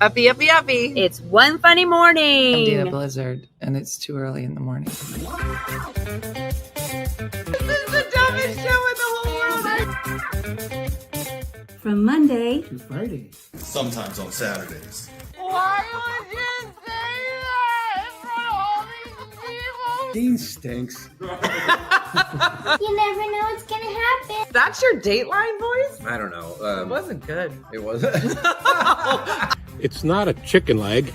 Uppy, uppy, uppy. It's One Funny Morning. I'm Dina Blizzard, and it's too early in the morning. This is the dumbest show in the whole world. From Monday to Friday. Sometimes on Saturdays. Why would you say that in front of all these people? Dean stinks. You never know what's gonna happen. That's your Dateline voice? I don't know. It wasn't good. It wasn't. It's not a chicken leg.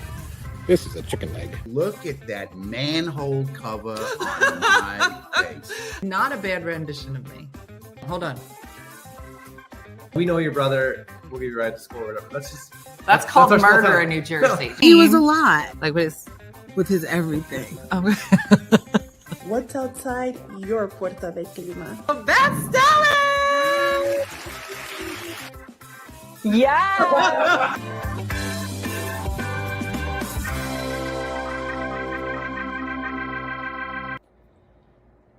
This is a chicken leg. Look at that manhole cover on my face. Not a bad rendition of me. Hold on. We know your brother. We'll give you a ride to school or whatever. That's called our small murder town. in New Jersey. He was a lot Like with with his everything. What's outside your Puerto de Clima? That's Stellan! Yeah.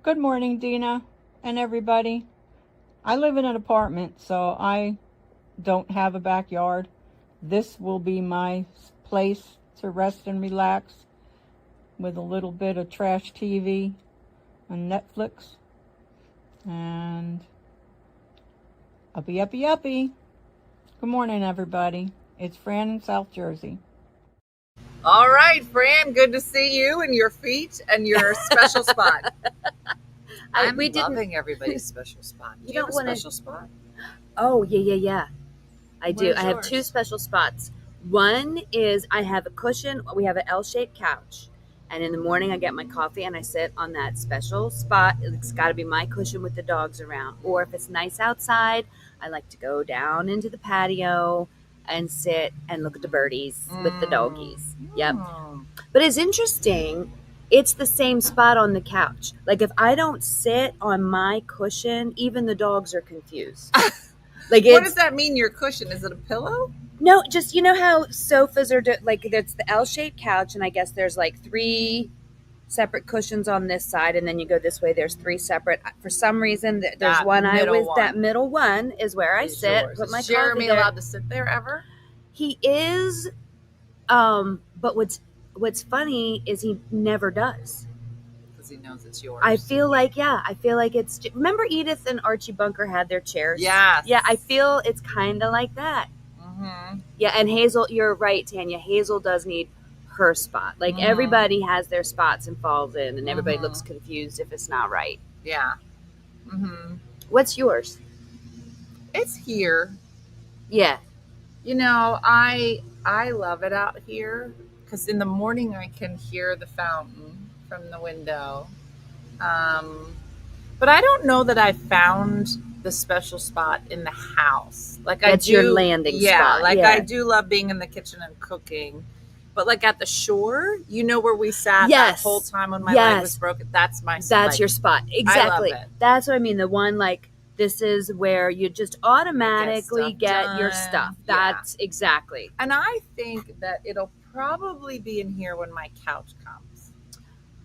Good morning, Dina and everybody. I live in an apartment, so I don't have a backyard. This will be my place to rest and relax with a little bit of trash TV and Netflix. And uppy, uppy, uppy. Good morning, everybody. It's Fran in South Jersey. All right, Fran, good to see you and your feet and your special spot. I'm loving everybody's special spot. Do you have a special spot? Oh, yeah. I do. Where's I have yours? two special spots. One is I have a cushion. We have an L-shaped couch. And in the morning, I get my coffee and I sit on that special spot. It's got to be my cushion with the dogs around. Or if it's nice outside, I like to go down into the patio and sit and look at the birdies with the doggies. Yep. But it's interesting. It's the same spot on the couch. Like if I don't sit on my cushion, even the dogs are confused. Like What does that mean, your cushion? Is it a pillow? No, just you know how sofas are like it's the L-shaped couch, and I guess there's like 3 separate cushions on this side, and then you go this way. There's 3 separate. For some reason, there's That one I middle always one. that middle one is where I Is sit. yours. Put my Is Jeremy coffee there. allowed to sit there ever? He is, but what's funny is he never does. Because he knows it's yours. I feel like it's. Remember Edith and Archie Bunker had their chairs? Yes. Yeah, I feel it's kind of like that. Mm-hmm. Yeah, and Hazel, you're right, Tanya. Hazel does need her spot. Like everybody has their spots and falls in, and everybody looks confused if it's not right. Yeah. Mm-hmm. What's yours? It's here. Yeah. You know, I love it out here because in the morning I can hear the fountain from the window. But I don't know that I found the special spot in the house. Like That's your landing spot. Like Yeah. I do love being in the kitchen and cooking. But like at the shore, you know where we sat Yes. that whole time when my leg was broken? That's my That's your spot. Exactly. it. That's what I mean. The one like this is where you just automatically get your done. stuff. Yeah. That's exactly. And I think that it'll probably be in here when my couch comes.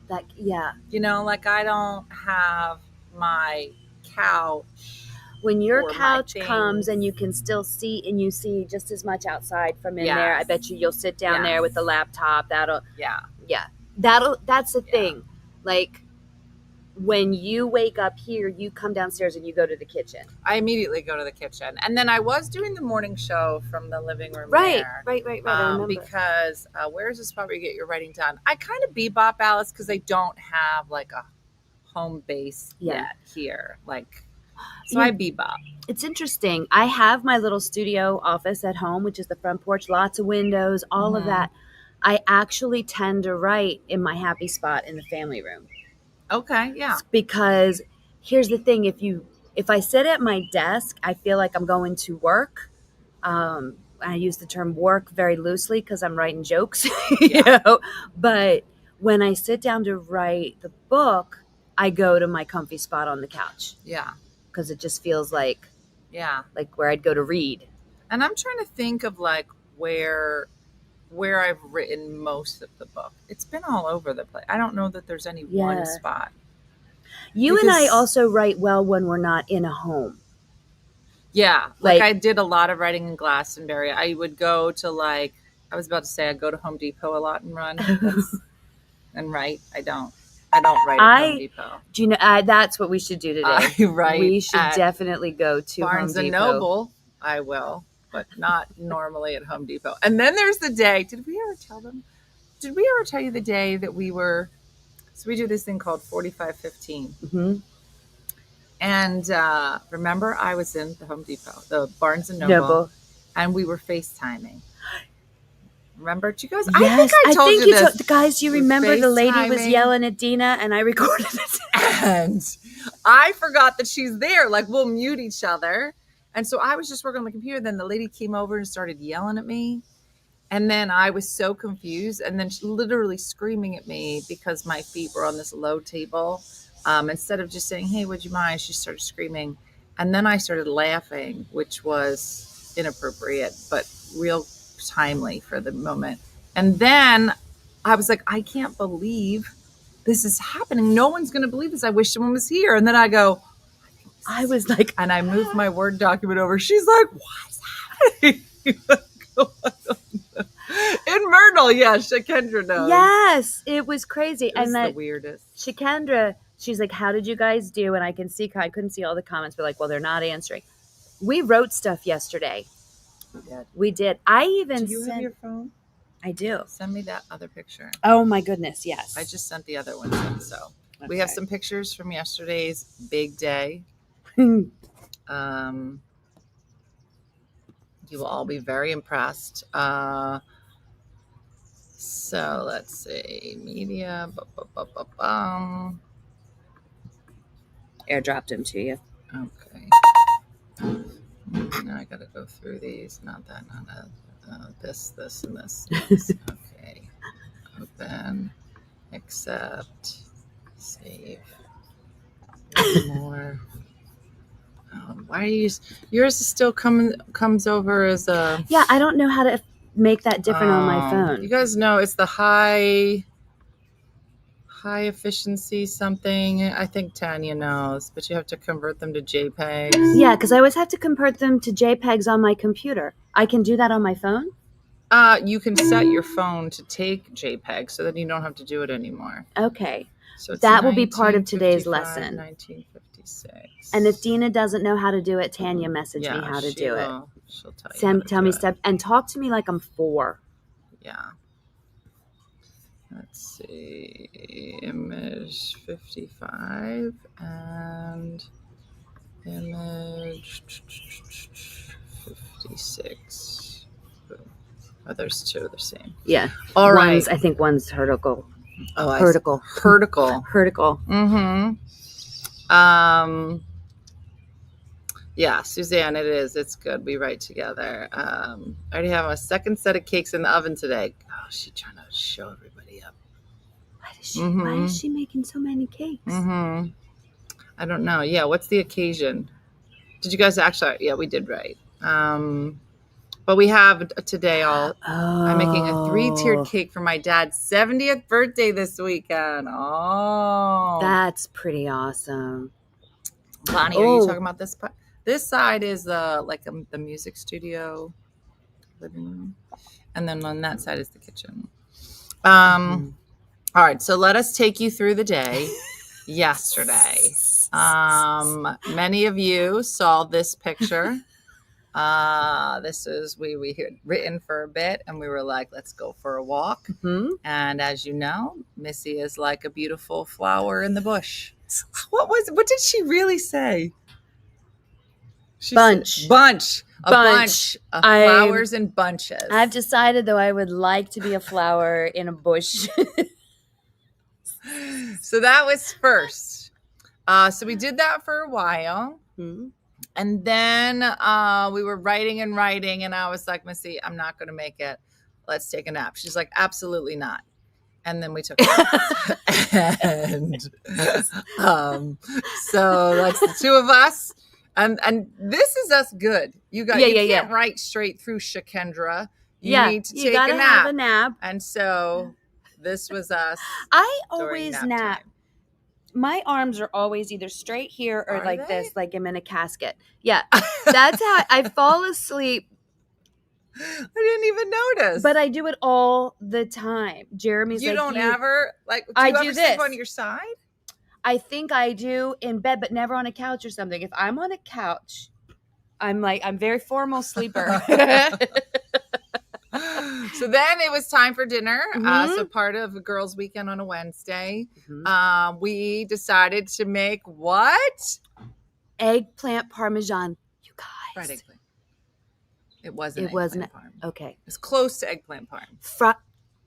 That yeah. You know, like I don't have my couch. When your or my couch comes things. and you can still see and you see just as much outside from in Yes. there, I bet you'll sit down there with the laptop. That's the thing. Like when you wake up here, you come downstairs and you go to the kitchen. I immediately go to the kitchen. And then I was doing the morning show from the living room Right. there. I remember. Because where's the spot where you get your writing done? I kind of bebop, Alice, because I don't have like a home base yet here. Like, so I bebop. It's interesting. I have my little studio office at home, which is the front porch, lots of windows, all of that. I actually tend to write in my happy spot in the family room. Okay, yeah. Because here's the thing, if I sit at my desk, I feel like I'm going to work. I use the term work very loosely because I'm writing jokes, you know. But when I sit down to write the book, I go to my comfy spot on the couch. Yeah. Because it just feels like where I'd go to read. And I'm trying to think of like where I've written most of the book. It's been all over the place. I don't know that there's any one spot. You and I also write well when we're not in a home. Yeah. Like I did a lot of writing in Glastonbury. I would go to like I was about to say I go to Home Depot a lot and run. And write. I don't write at Home Depot. Do you know? That's what we should do today. I write. We should definitely go to Barnes Home and Depot. Noble. I will, but not normally at Home Depot. And then there's the day. Did we ever tell them? Did we ever tell you the day that we were? So we do this thing called 4515. Mm-hmm. And remember, I was in the Home Depot, the Barnes and Noble, and we were FaceTiming. Remember? Do you guys? Yes, I told you this. Guys, you remember the lady was yelling at Dina, and I recorded it. And I forgot that she's there. Like, we'll mute each other. And so I was just working on the computer. Then the lady came over and started yelling at me. And then I was so confused. And then she literally screaming at me because my feet were on this low table. Instead of just saying, hey, would you mind? She started screaming. And then I started laughing, which was inappropriate, but real timely for the moment. And then I was like, I can't believe this is happening. No one's going to believe this. I wish someone was here. And then I go, I was like, and I moved my Word document over. She's like, what's happening? In Myrtle, yeah, Shakendra knows. Yes, it was crazy. It was and the that weirdest. Shakendra, she's like, how did you guys do? And I couldn't see all the comments, but like, well, they're not answering. We wrote stuff yesterday. We did. I even Do you have your phone? I do. Send me that other picture. Oh my goodness, yes. I just sent the other one in, so we have some pictures from yesterday's big day. You will all be very impressed. So let's see, media. Airdropped them to you. Okay. Now I got to go through these. Not that. This, and this. Okay. Open. Accept. Save. More. Why are yours still comes over as a... Yeah, I don't know how to make that different on my phone. You guys know it's the high efficiency something. I think Tanya knows, but you have to convert them to JPEGs. Yeah, because I always have to convert them to JPEGs on my computer. I can do that on my phone? You can set your phone to take JPEG so that you don't have to do it anymore. Okay. So that will be part of today's lesson. 1956. And if Dina doesn't know how to do it, Tanya message me how to do it. She'll tell you. Tell me step and talk to me like I'm 4. Yeah. Let's see. Image 55 and image 56. Oh, there's two the same. Yeah. All right. I think one's vertical. Oh, vertical. Vertical. Vertical. Mm-hmm. Yeah, Suzanne, it is. It's good. We write together. I already have a second set of cakes in the oven today. Oh, she's trying to show everybody up. Why is she making so many cakes? Mm-hmm. I don't know. Yeah, what's the occasion? Did you guys actually? Yeah, we did write. But we have today I'm making a 3-tiered cake for my dad's 70th birthday this weekend. Oh. That's pretty awesome. Bonnie, are you talking about this part? This side is the music studio, living room. And then on that side is the kitchen. All right, so let us take you through the day yesterday. Many of you saw this picture. This is we had written for a bit and we were like, let's go for a walk. Mm-hmm. And as you know, Missy is like a beautiful flower in the bush. What did she really say? Bunch of flowers in bunches. I've decided though I would like to be a flower in a bush. So that was first. So we did that for a while. Mm-hmm. And then we were writing, and I was like, Missy, I'm not going to make it. Let's take a nap. She's like, absolutely not. And then we took a nap. And so that's the two of us. And this is us good. You can't write straight through Shakendra. You need to take a nap. Have a nap. And so this was us. I always nap. Time. My arms are always either straight here or this, like I'm in a casket. Yeah, that's how I fall asleep I didn't even notice. But I do it all the time. Jeremy's you like, don't ever like. Do I you do ever sleep this. on your side? I think I do in bed, but never on a couch or something. If I'm on a couch, I'm very formal sleeper. So then it was time for dinner. Mhm. So part of a girls' weekend on a Wednesday, Mhm. we decided to make what? Eggplant parmesan. You guys. Fried eggplant. It wasn't. It wasn't. Parm. Okay. It's close to eggplant parm.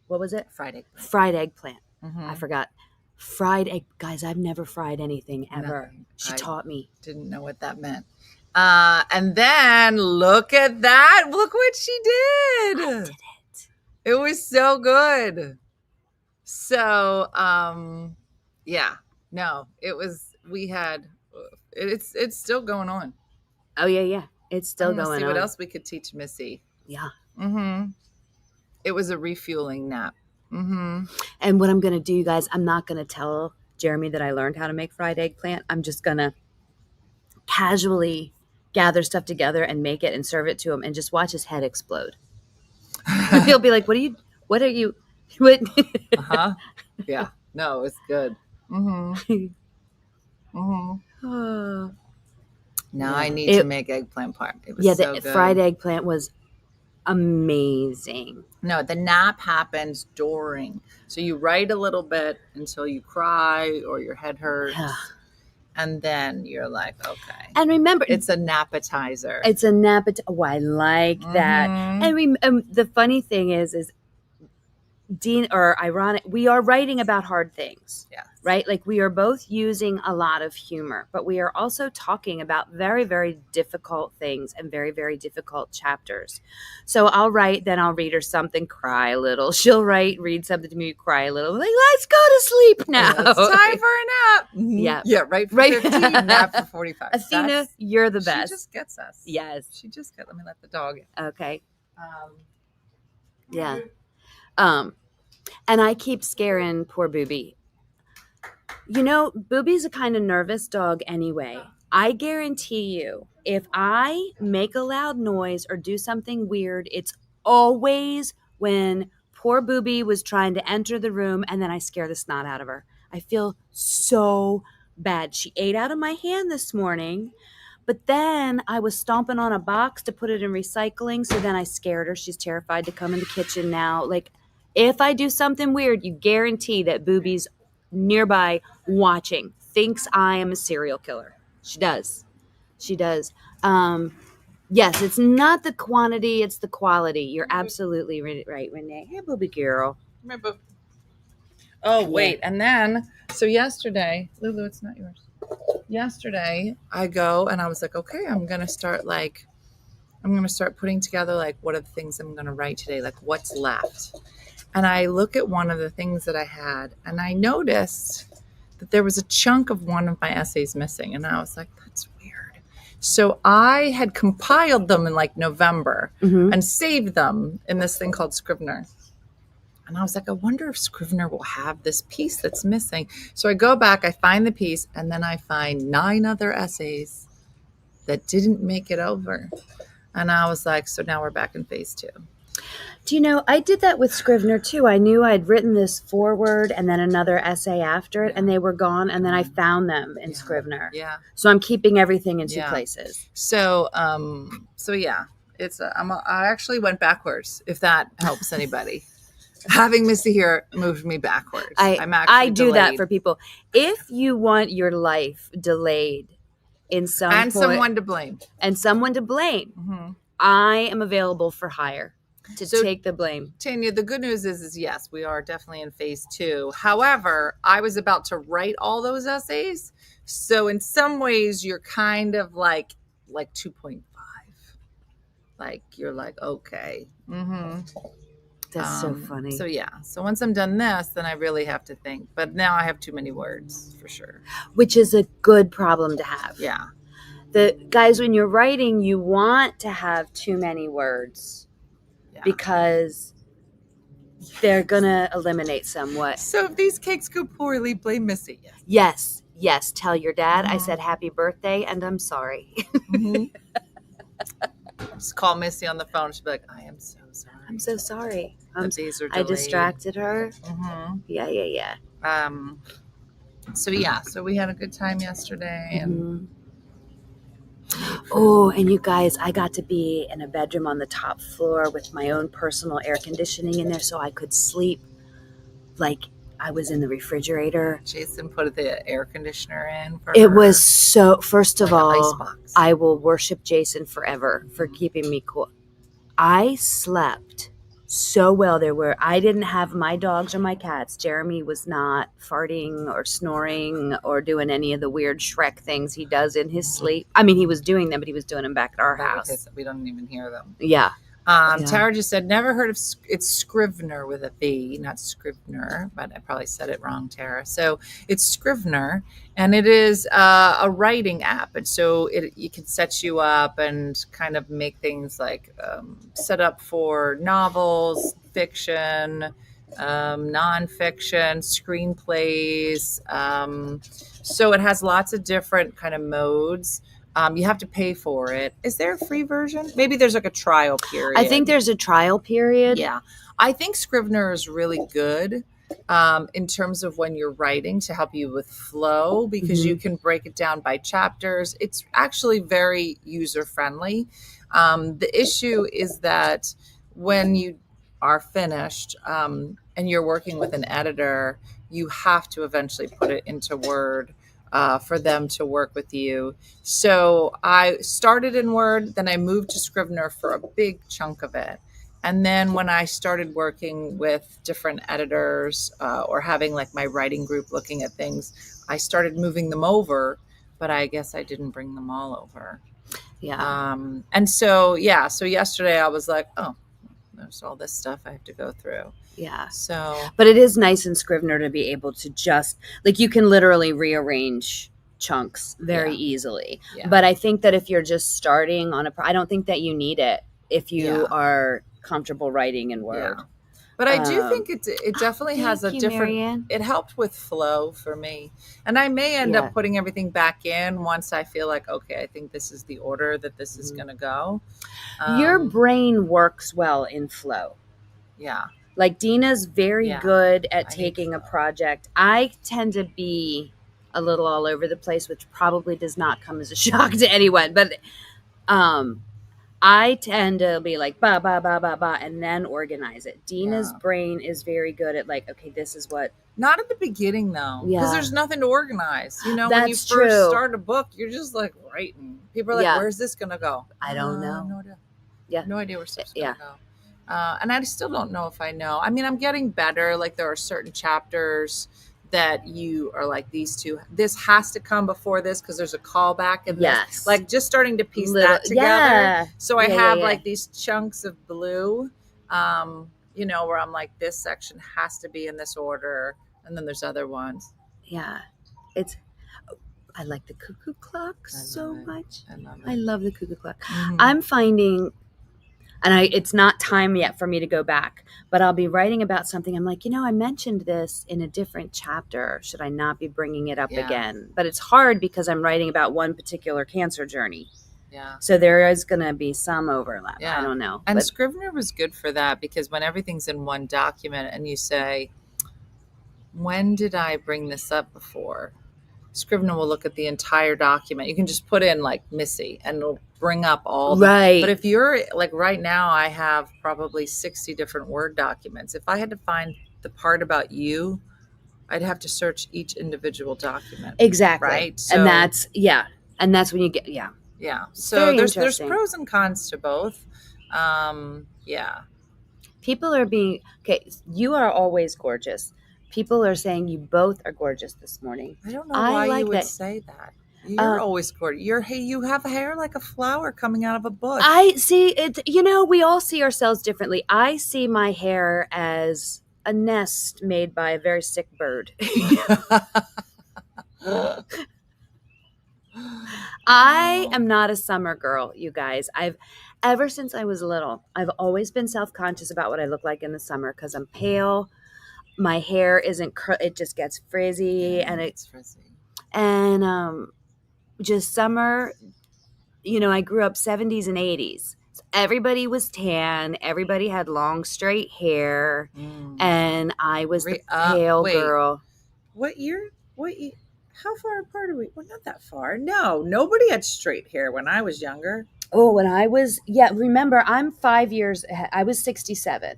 What was it? Fried eggplant. Fried eggplant. Mhm. I forgot. Fried egg. Guys, I've never fried anything ever. Nothing. She I taught me. Didn't know what that meant. And then look at that. Look what she did. I did it. It was so good. So, yeah. No, it was, we had, it's still going on. Oh, yeah. It's still I'm gonna going see on. what else we could teach Missy. Yeah. Mm-hmm. It was a refueling nap. Mm-hmm. And what I'm going to do, you guys, I'm not going to tell Jeremy that I learned how to make fried eggplant. I'm just going to casually gather stuff together and make it and serve it to him and just watch his head explode. He'll be like, what are you? Uh-huh. Yeah. No, it's good. Mm-hmm. Mm-hmm. Now I need to make eggplant parm. It was so good. Fried eggplant was amazing. No, the nap happens during. So you write a little bit until you cry or your head hurts. And then you're like, okay. And remember, it's a napetizer. It's a napetizer. Oh, I like that. And the funny thing is Dean, or ironic, we are writing about hard things. Yeah. Right? Like we are both using a lot of humor, but we are also talking about very, very difficult things and very, very difficult chapters. So I'll write, then I'll read her something, cry a little. She'll read something to me, cry a little. Like, let's go to sleep now. It's time for a nap. Yeah. Yeah, right for 15, nap for 45. Athena, you're the best. She just gets us. Yes. Let me let the dog in. Okay. Yeah. And I keep scaring poor Booby. You know, Booby's a kind of nervous dog anyway. I guarantee you, if I make a loud noise or do something weird, it's always when poor Booby was trying to enter the room and then I scare the snot out of her. I feel so bad. She ate out of my hand this morning, but then I was stomping on a box to put it in recycling, so then I scared her. She's terrified to come in the kitchen now. Like, if I do something weird, you guarantee that Booby's nearby watching, thinks I am a serial killer. She does. Yes, it's not the quantity, it's the quality. You're absolutely right, Renee. Hey, Booby girl. Oh, wait. And then, so yesterday, Lulu, it's not yours. Yesterday, I go and I was like, okay, I'm going to start putting together, like, what are the things I'm going to write today? Like, what's left? And I look at one of the things that I had, and I noticed that there was a chunk of one of my essays missing. And I was like, that's weird. So I had compiled them in like November and saved them in this thing called Scrivener. And I was like, I wonder if Scrivener will have this piece that's missing. So I go back, I find the piece, and then I find 9 other essays that didn't make it over. And I was like, so now we're back in phase 2. Do you know, I did that with Scrivener too. I knew I'd written this foreword and then another essay after it, and they were gone, and then I found them in Scrivener. Yeah. So I'm keeping everything in 2 places. So, yeah, I actually went backwards, if that helps anybody. Having Missy here moved me backwards. I do that for people. If you want your life delayed in some and point, someone to blame, I am available for hire to take the blame. Tanya, the good news is yes, we are definitely in phase 2. However, I was about to write all those essays. So in some ways you're kind of like 2.5. Like you're like, okay. That's so funny. So yeah. So once I'm done this, then I really have to think. But now I have too many words for sure. Which is a good problem to have. Yeah. Guys, when you're writing, you want to have too many words because they're going to eliminate somewhat. So if these cakes go poorly, blame Missy. Yes. Tell your dad I said happy birthday and I'm sorry. Just call Missy on the phone. She'll be like, I am so sorry. I'm so sorry. These are I delayed. distracted her. Mm-hmm. Yeah. So we had a good time yesterday. And Oh, and you guys, I got to be in a bedroom on the top floor with my own personal air conditioning in there so I could sleep like I was in the refrigerator. Jason put the air conditioner in for It her. was so, first of Like an all, icebox. I will worship Jason forever for keeping me cool. I slept so well. I didn't have my dogs or my cats. Jeremy was not farting or snoring or doing any of the weird Shrek things he does in his sleep. I mean, he was doing them, but he was doing them back at our house. We don't even hear them. Yeah. Tara just said, never heard of, it's Scrivener with a V, not Scrivener, but I probably said it wrong, Tara. So it's Scrivener, and it is a writing app. And so you can set you up and kind of make things like set up for novels, fiction, nonfiction, screenplays. So it has lots of different kind of modes. You have to pay for it. Is there a free version? Maybe there's like a trial period. I think there's a trial period. Yeah. I think Scrivener is really good in terms of when you're writing to help you with flow because you can break it down by chapters. It's actually very user-friendly. The issue is that when you are finished and you're working with an editor, you have to eventually put it into Word for them to work with you. So I started in Word, then I moved to Scrivener for a big chunk of it. And then when I started working with different editors or having like my writing group looking at things, I started moving them over, but I guess I didn't bring them all over. Yeah. And so yesterday I was like, oh, there's all this stuff I have to go through. Yeah. So, but it is nice in Scrivener to be able to just like you can literally rearrange chunks very easily. Yeah. But I think that if you're just starting on I don't think that you need it if you are comfortable writing in Word. Yeah. But I do think it definitely has a different. Marianne. It helped with flow for me, and I may end up putting everything back in once I feel like okay, I think this is the order that this is going to go. Your brain works well in flow. Yeah. Like Dina's very good at taking a project. I tend to be a little all over the place, which probably does not come as a shock to anyone. But I tend to be like ba ba ba ba ba and then organize it. Dina's brain is very good at like, okay, this is what. Not at the beginning though, because there's nothing to organize. You know, when you first start a book, you're just like writing. People are like, "Where's this gonna go?" I don't know. No idea. Yeah, no idea where it's gonna go. And I still don't know if I know. I mean, I'm getting better. Like there are certain chapters that you are like this has to come before this because there's a callback in this. Like just starting to piece that together. Yeah. So I have like these chunks of blue, you know, where I'm like, this section has to be in this order. And then there's other ones. Yeah. I like the cuckoo clock so much. I love the cuckoo clock. Mm-hmm. I'm finding, and it's not time yet for me to go back, but I'll be writing about something. I'm like, you know, I mentioned this in a different chapter. Should I not be bringing it up again? But it's hard because I'm writing about one particular cancer journey. Yeah. So there is going to be some overlap. Yeah. I don't know. And Scrivener was good for that because when everything's in one document and you say, when did I bring this up before? Scrivener will look at the entire document. You can just put in like Missy and it'll bring up all right. But if you're like right now, I have probably 60 different Word documents. If I had to find the part about you, I'd have to search each individual document. Exactly. Right. So, and that's when you get Yeah. So there's pros and cons to both. Yeah. People are being you are always gorgeous. People are saying you both are gorgeous this morning. I don't know why you would say that. You're always gorgeous. You have hair like a flower coming out of a bush. I see it. You know, we all see ourselves differently. I see my hair as a nest made by a very sick bird. I am not a summer girl, you guys. Ever since I was little, I've always been self-conscious about what I look like in the summer because I'm pale. My hair isn't it just gets frizzy and it's frizzy. And just summer, you know, I grew up 70s and 80s Everybody was tan. Everybody had long, straight hair. And I was the pale girl. What year? How far apart are we? Well, not that far. No, nobody had straight hair when I was younger. Oh, when I was, remember, I'm 5 years ahead. I was 67.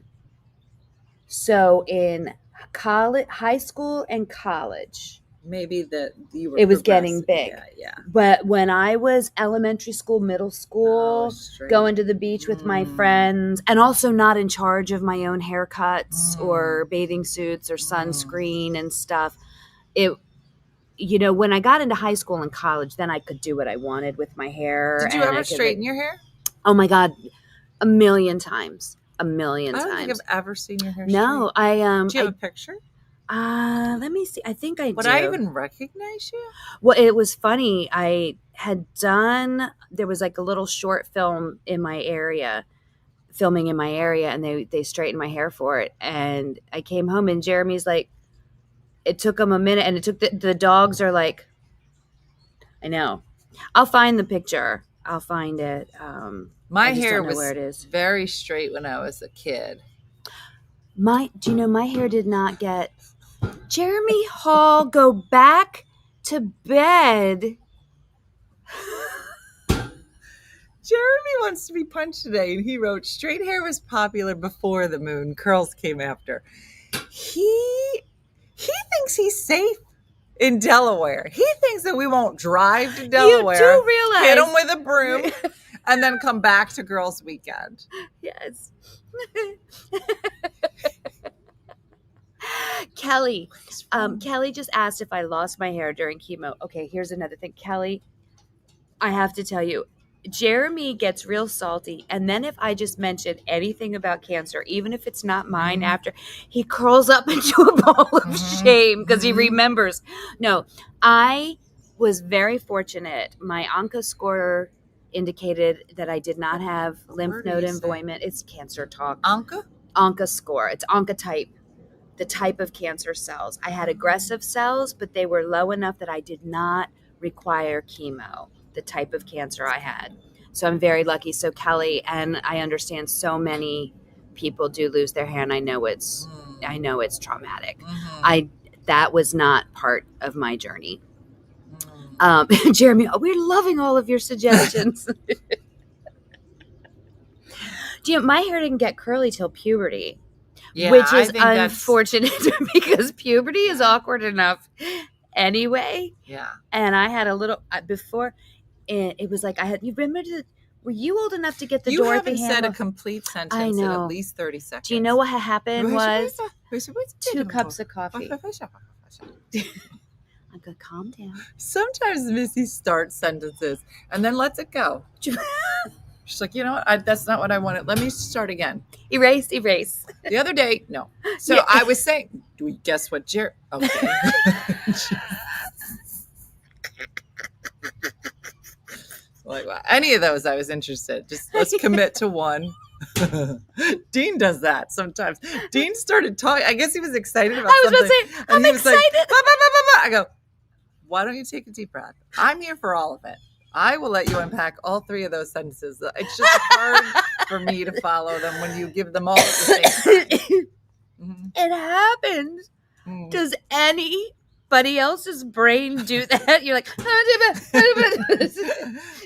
So in college, high school and college, Maybe that you were. it was getting big. Yeah. But when I was elementary school, middle school, going to the beach with my friends, and also not in charge of my own haircuts or bathing suits or sunscreen and stuff, when I got into high school and college, then I could do what I wanted with my hair. Did you ever straighten your hair? Oh my God, a million times. I don't think I've ever seen your hair. No, Do you have a picture? Let me see. I think I do. Would I even recognize you? Well, it was funny. There was like a little short film in my area, filming in my area, and they straightened my hair for it. And I came home and Jeremy's like, it took him a minute, and it took the dogs are like, I know. I'll find the picture. I'll find it. My hair was very straight when I was a kid. Do you know my hair did not get... Jeremy Hall, go back to bed. Jeremy wants to be punched today, and he wrote, straight hair was popular before the moon. Curls came after. He thinks he's safe in Delaware. He thinks that we won't drive to Delaware. You do realize. Hit him with a broom, and then come back to Girls' Weekend. Yes. Kelly just asked if I lost my hair during chemo. Okay, here's another thing. Kelly, I have to tell you, Jeremy gets real salty, and then if I just mention anything about cancer, even if it's not mine, after he curls up into a ball of shame because he remembers. No, I was very fortunate. My Onca score indicated that I did not have lymph node involvement. It's cancer talk. Onca score. It's Onca type. The type of cancer cells. I had aggressive cells, but they were low enough that I did not require chemo, the type of cancer I had. So I'm very lucky. So Kelly, and I understand so many people do lose their hair, and I know it's traumatic. That was not part of my journey. Jeremy, we're loving all of your suggestions. My hair didn't get curly till puberty. Yeah, which is unfortunate because puberty is awkward enough anyway. Yeah. And I had a little before, it was like you remember? Were you old enough to get the Dorothy haven't said a complete sentence in at least 30 seconds. Do you know what had happened was 2 cups of coffee. I'm gonna calm down. Sometimes Missy starts sentences and then lets it go. She's like, you know what? That's not what I wanted. Let me start again. Erase. The other day, no. So I was saying, do we guess what Okay. Like, well, any of those, I was interested. Just let's commit to one. Dean does that sometimes. Dean started talking. I guess he was excited about something. I was going to say, I'm excited. Like, bah, bah, bah, bah, bah. I go, why don't you take a deep breath? I'm here for all of it. I will let you unpack all 3 of those sentences. It's just hard for me to follow them when you give them all at the same time. It happens. Does anybody else's brain do that? You're like,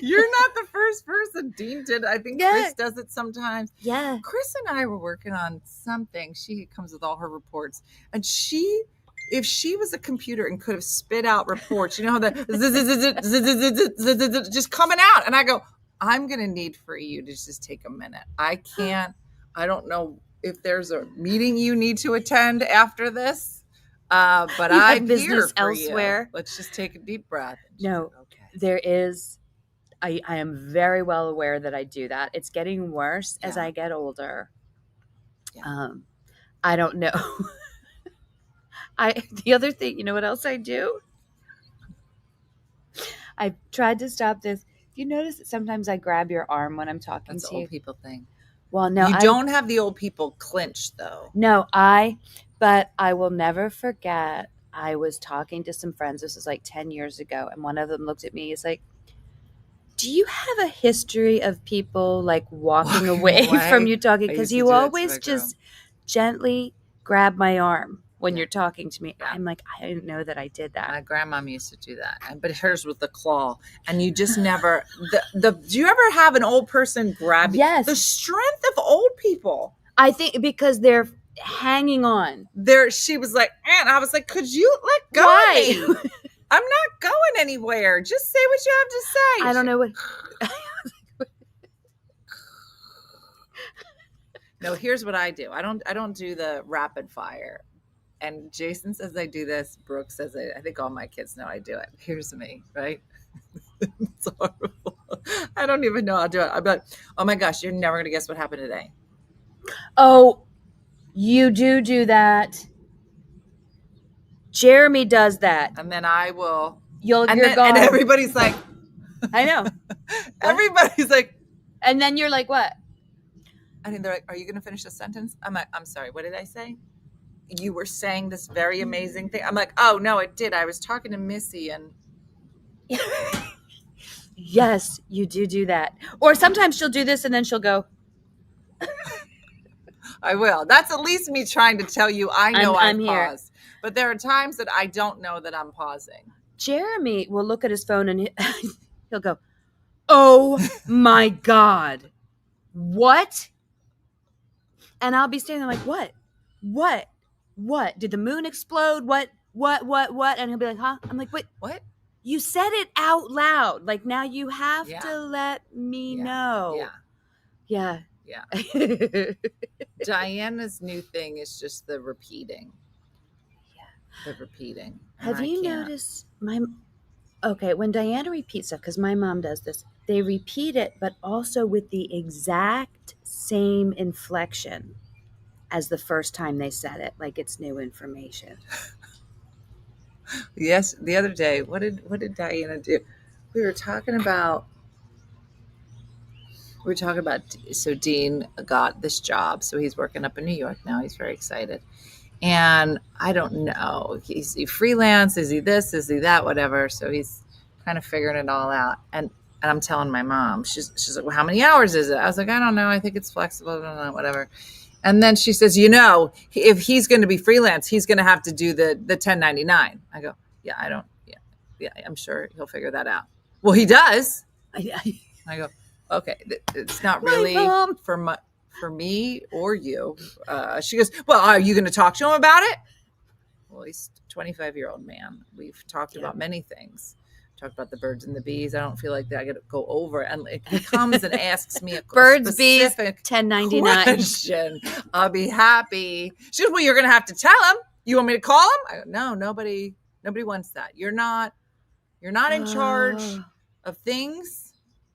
you're not the first person. Dean did. I think Chris does it sometimes. Yeah. Chris and I were working on something. She comes with all her reports, and if she was a computer and could have spit out reports, you know, just coming out. And I go, I'm going to need for you to just take a minute. I don't know if there's a meeting you need to attend after this, but I'm here for elsewhere. Let's just take a deep breath. No, there is. I am very well aware that I do that. It's getting worse as I get older. Yeah. I don't know. The other thing, you know what else I do? I've tried to stop this. You notice that sometimes I grab your arm when I'm talking to you? That's an old people thing. Well, no. You don't have the old people clinch, though. No, but I will never forget. I was talking to some friends. This was like 10 years ago. And one of them looked at me. He's like, Do you have a history of people like walking away away? from you talking? I Because used to you do that to always my just gently grab my arm when Yeah. you're talking to me. Yeah. I'm like, I didn't know that I did that. My grandmom used to do that, but hers with the claw, and you just never. Do you ever have an old person grab you? Yes. The strength of old people. I think because they're hanging on. She was like, and I was like, could you let go Why? of me? I'm not going anywhere. Just say what you have to say. I don't know what. No, here's what I do. I don't do the rapid fire. And Jason says I do this. Brooke says I think all my kids know I do it. Here's me, right? It's horrible. I don't even know how to do it. I'm like, oh my gosh, you're never gonna guess what happened today. Oh, you do that. Jeremy does that. And then I will. You're And gone. everybody's like, I know. everybody's like, And then you're like, what? I mean, they're like, are you gonna finish the sentence? I'm like, I'm sorry, what did I say? You were saying this very amazing thing. I'm like, oh no, it did. I was talking to Missy and Yes, you do that. Or sometimes she'll do this and then she'll go, I will. That's at least me trying to tell you I know I'm I've here. paused. But there are times that I don't know that I'm pausing. Jeremy will look at his phone and he'll go, oh my God, what? And I'll be standing there like, what? Did the moon explode? What? And he'll be like, huh? I'm like, What? You said it out loud. Like, now you have Yeah. to let me Yeah. know. Yeah. Yeah. Diana's new thing is just the repeating. Yeah. The repeating. And Have you noticed when Diana repeats stuff, because my mom does this, they repeat it, but also with the exact same inflection as the first time they said it, like it's new information. Yes, the other day, what did Diana do? We were talking about so Dean got this job, so he's working up in New York now. He's very excited. And I don't know, is he freelance? Is he this? Is he that? Whatever. So he's kind of figuring it all out. And I'm telling my mom, she's like, well, how many hours is it? I was like, I don't know. I think it's flexible. I don't know, whatever. And then she says, if he's going to be freelance, he's going to have to do the 1099. I go, yeah, I'm sure he'll figure that out. Well, he does. I go, okay, it's not really for me or you. She goes, well, are you going to talk to him about it? Well, he's a 25-year-old man. We've talked about many things. Talked about the birds and the bees. I don't feel like that I got to go over it. And he comes and asks me a Birds, bees, specific 1099 question. I'll be happy. She goes, well, you're going to have to tell him. You want me to call him? I go, no, nobody wants that. You're not in charge of things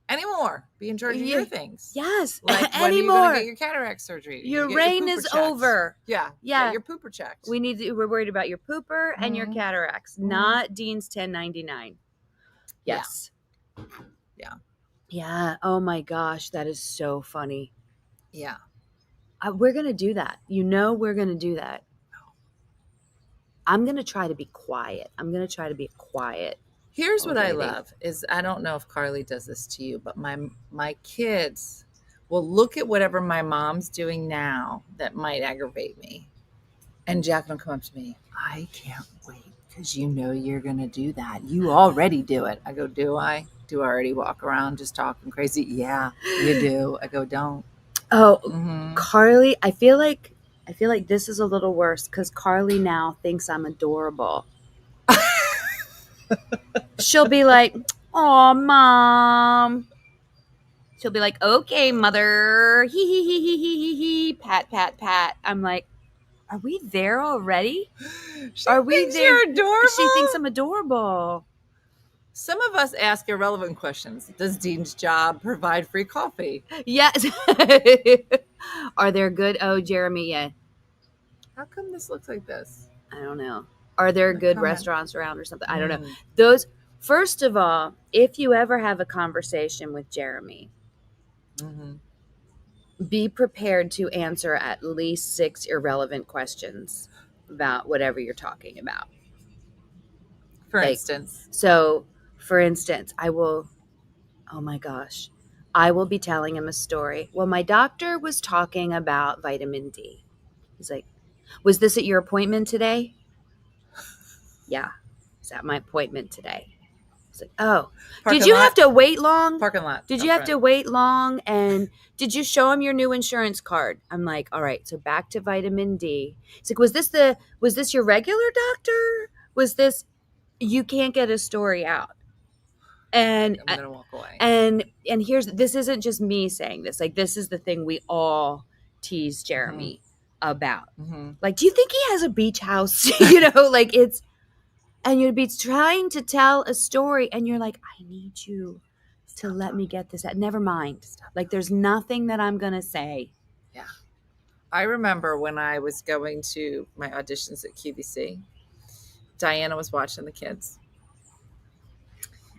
anymore. Be in charge of your things. Yes. Like when anymore. are you going to get your cataract surgery? Your reign is over. Yeah. Yeah. Get your pooper checked. We're worried about your pooper and your cataracts, not Dean's 1099. Yes. Yeah. Yeah. Oh my gosh. That is so funny. Yeah. We're going to do that. We're going to do that. I'm going to try to be quiet. Here's what I love is, I don't know if Carly does this to you, but my kids will look at whatever my mom's doing now that might aggravate me. And Jack will come up to me, I can't wait because you're going to do that. You already do it. I go, do I? Do I already walk around just talking crazy? Yeah, you do. I go, don't. Oh, Carly, I feel like this is a little worse because Carly now thinks I'm adorable. She'll be like, "Aw, Mom." She'll be like, "Okay, Mother." Hee. Pat. I'm like, are we there already? Are we there? You're adorable. She thinks I'm adorable. Some of us ask irrelevant questions. Does Dean's job provide free coffee? Yes. Are there good? Oh, Jeremy, yeah. How come this looks like this? I don't know. Are there good restaurants around or something? I don't know. First of all, if you ever have a conversation with Jeremy, be prepared to answer at least 6 irrelevant questions about whatever you're talking about. For instance. So, for instance, I will Oh my gosh. I will be telling him a story. Well, my doctor was talking about vitamin D. He's like, was this at your appointment today? Yeah, it's at my appointment today. It's like, oh, Parking did you lot. have to wait long? Parking lot. Did you have to wait long? And did you show him your new insurance card? I'm like, all right, so back to vitamin D. It's like, was this your regular doctor? Was this, you can't get a story out. And I'm gonna walk away. and this isn't just me saying this. Like, this is the thing we all tease Jeremy about. Like, do you think he has a beach house? Like it's, and you'd be trying to tell a story and you're like, I need you to let me get this out. Never mind. Like, there's nothing that I'm going to say. Yeah. I remember when I was going to my auditions at QVC, Diana was watching the kids.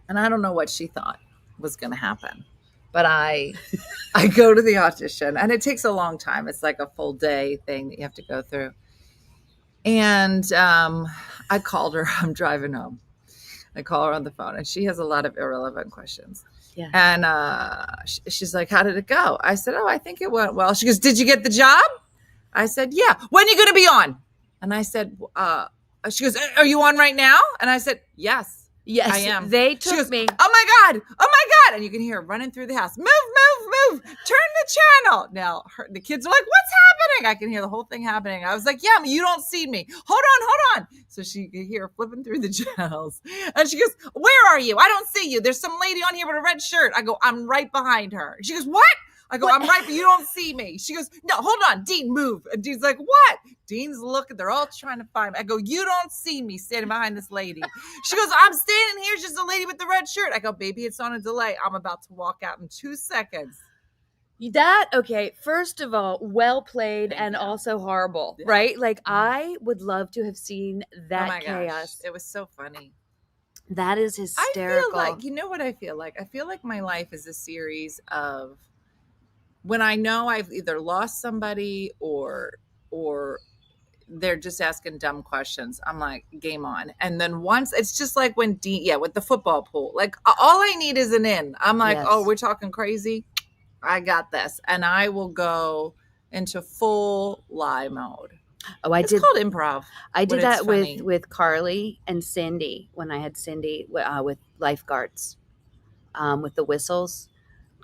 And I don't know what she thought was going to happen. But I go to the audition, and it takes a long time. It's like a full day thing that you have to go through. And I called her. I'm driving home. I call her on the phone, and she has a lot of irrelevant questions. Yeah. And she's like, how did it go? I said, oh, I think it went well. She goes, did you get the job? I said, yeah. When are you going to be on? And I said, she goes, are you on right now? And I said, yes. Yes, I am. They took she goes, me. Oh my God. Oh my God. And you can hear her running through the house. Move, move, move. Turn the channel. Now the kids are like, what's happening? I can hear the whole thing happening. I was like, yeah, you don't see me. Hold on. So she could hear her flipping through the channels. And she goes, where are you? I don't see you. There's some lady on here with a red shirt. I go, I'm right behind her. She goes, what? I go, I'm right, but you don't see me. She goes, no, hold on, Dean, move. And Dean's like, what? Dean's looking, they're all trying to find me. I go, you don't see me standing behind this lady. She goes, I'm standing here, just a lady with the red shirt. I go, baby, it's on a delay. I'm about to walk out in 2 seconds. Okay, first of all, well played and also horrible, right? Like, I would love to have seen that chaos. Gosh, it was so funny. That is hysterical. I feel like, you know what I feel like? I feel like my life is a series of, when I know I've either lost somebody or they're just asking dumb questions, I'm like, game on. And then once, it's just like when with the football pool, like all I need is an in. I'm like, oh, we're talking crazy. I got this. And I will go into full lie mode. Oh, it's called improv. I did that with Carly and Cindy when I had Cindy with lifeguards, with the whistles.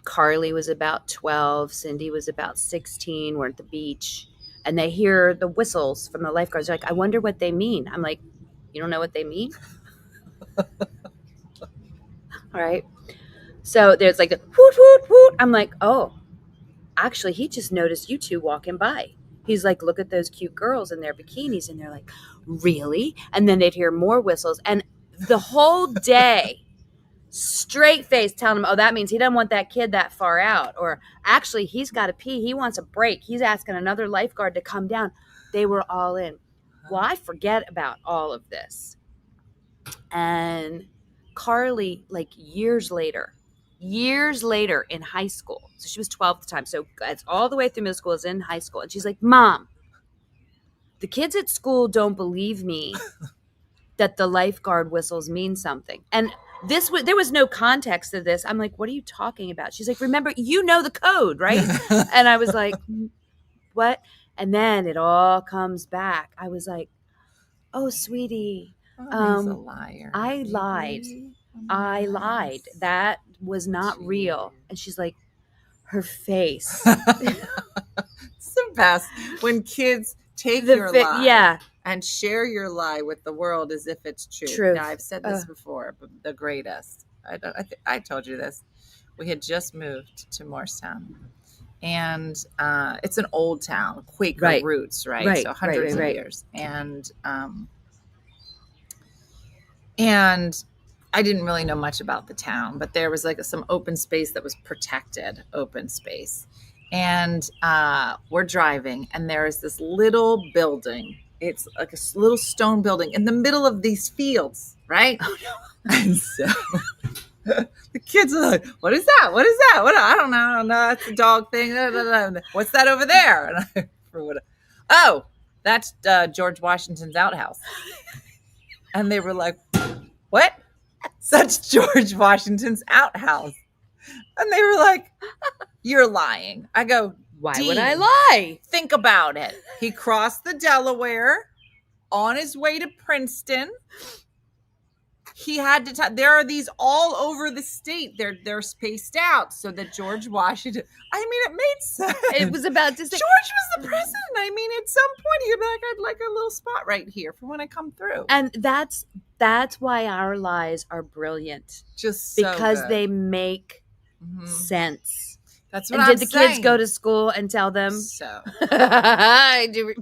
Carly was about 12. Cindy was about 16. We're at the beach. And they hear the whistles from the lifeguards. They're like, I wonder what they mean. I'm like, you don't know what they mean? All right. So there's like the woot, woot, woot. I'm like, oh, actually, he just noticed you two walking by. He's like, look at those cute girls in their bikinis. And they're like, really? And then they'd hear more whistles. And the whole day, straight face telling him, oh, that means he doesn't want that kid that far out. Or actually, he's got to pee. He wants a break. He's asking another lifeguard to come down. They were all in. Well, I forget about all of this. And Carly, like years later in high school, so she was 12 at the time. So it's all the way through middle school, is in high school. And she's like, Mom, the kids at school don't believe me that the lifeguard whistles mean something. And there was no context to this. I'm like, what are you talking about? She's like, remember, you know the code, right? And I was like, what? And then it all comes back. I was like, oh, sweetie, he's a liar. I lied. That was not real. And she's like, her face. It's the best when kids take your lie. Yeah. And share your lie with the world as if it's true. Now, I've said this before, but the greatest. I told you this. We had just moved to Morristown, and it's an old town, Quaker roots, right? So hundreds of years, and I didn't really know much about the town, but there was like some open space that was protected open space, and we're driving, and there is this little building. It's like a little stone building in the middle of these fields, right? Oh, no. And so the kids are like, what is that? What is that? What? I don't know. That's a dog thing. What's that over there? And oh, that's George Washington's outhouse. And they were like, what? That's George Washington's outhouse. And they were like, you're lying. I go, Why Dean, would I lie? think about it. He crossed the Delaware on his way to Princeton. He had to there are these all over the state. They're spaced out so that George Washington, I mean, it made sense. It was about to say, George was the president. I mean, at some point he'd be like, I'd like a little spot right here for when I come through. and that's why our lies are brilliant. Just so because good. they make Mhm. sense. That's what And I'm did the saying. kids go to school and tell them? So I do.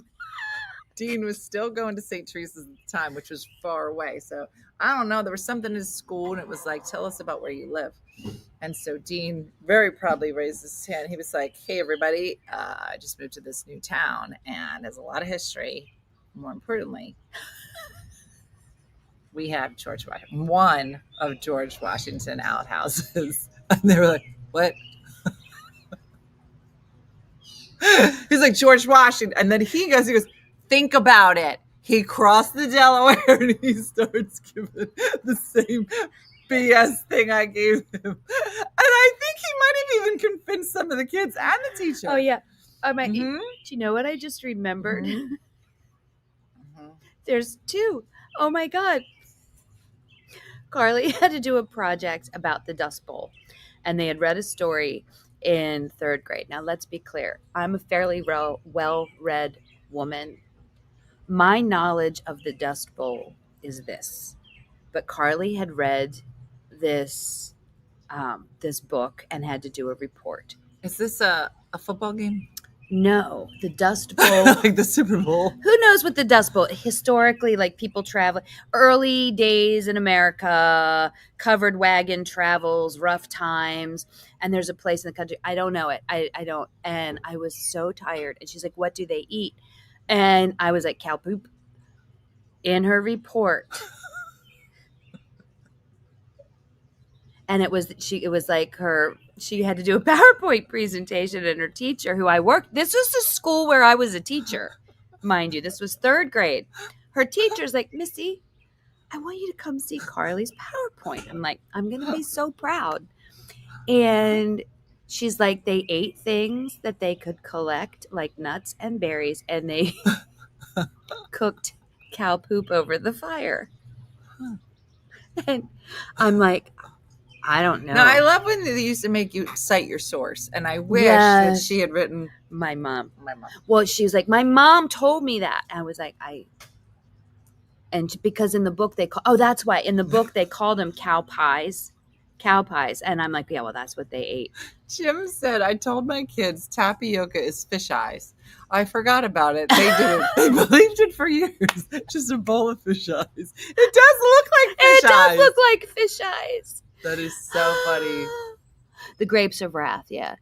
Dean was still going to St. Teresa's at the time, which was far away. So I don't know. There was something in his school, and it was like, tell us about where you live. And so Dean very proudly raised his hand. He was like, hey, everybody, I just moved to this new town, and there's a lot of history. More importantly, we have George Washington, one of George Washington outhouses. And they were like, what? He's like, George Washington. And then he goes, think about it. He crossed the Delaware and he starts giving the same BS thing I gave him. And I think he might have even convinced some of the kids and the teacher. Oh yeah. I might. Mhm. Do you know what I just remembered? Mhm. There's two. Oh my God. Carly had to do a project about the Dust Bowl, and they had read a story in third grade. Now, let's be clear. I'm a fairly well-read woman. My knowledge of the Dust Bowl is this, but Carly had read this this book and had to do a report. Is this a football game? No, the Dust Bowl. Like the Super Bowl? Who knows what the Dust Bowl, historically, like people travel, early days in America, covered wagon travels, rough times, and there's a place in the country. I don't know it. I don't. And I was so tired. And she's like, what do they eat? And I was like, cow poop. In her report. And it was like she had to do a PowerPoint presentation, and her teacher, who I worked, this was the school where I was a teacher, mind you, this was third grade. Her teacher's like, Missy, I want you to come see Carly's PowerPoint. I'm like, I'm going to be so proud. And she's like, they ate things that they could collect, like nuts and berries, and they cooked cow poop over the fire. And I'm like, I don't know. No, I love when they used to make you cite your source, and I wish that she had written my mom. My mom. Well, she was like, my mom told me that. I was like, and because in the book that's why in the book they called them cow pies, and I'm like, yeah, well, that's what they ate. Jim said, I told my kids tapioca is fish eyes. I forgot about it. They didn't. They believed it for years. Just a bowl of fish eyes. It does look like fish eyes. It does look like fish eyes. That is so funny. The Grapes of Wrath, yeah.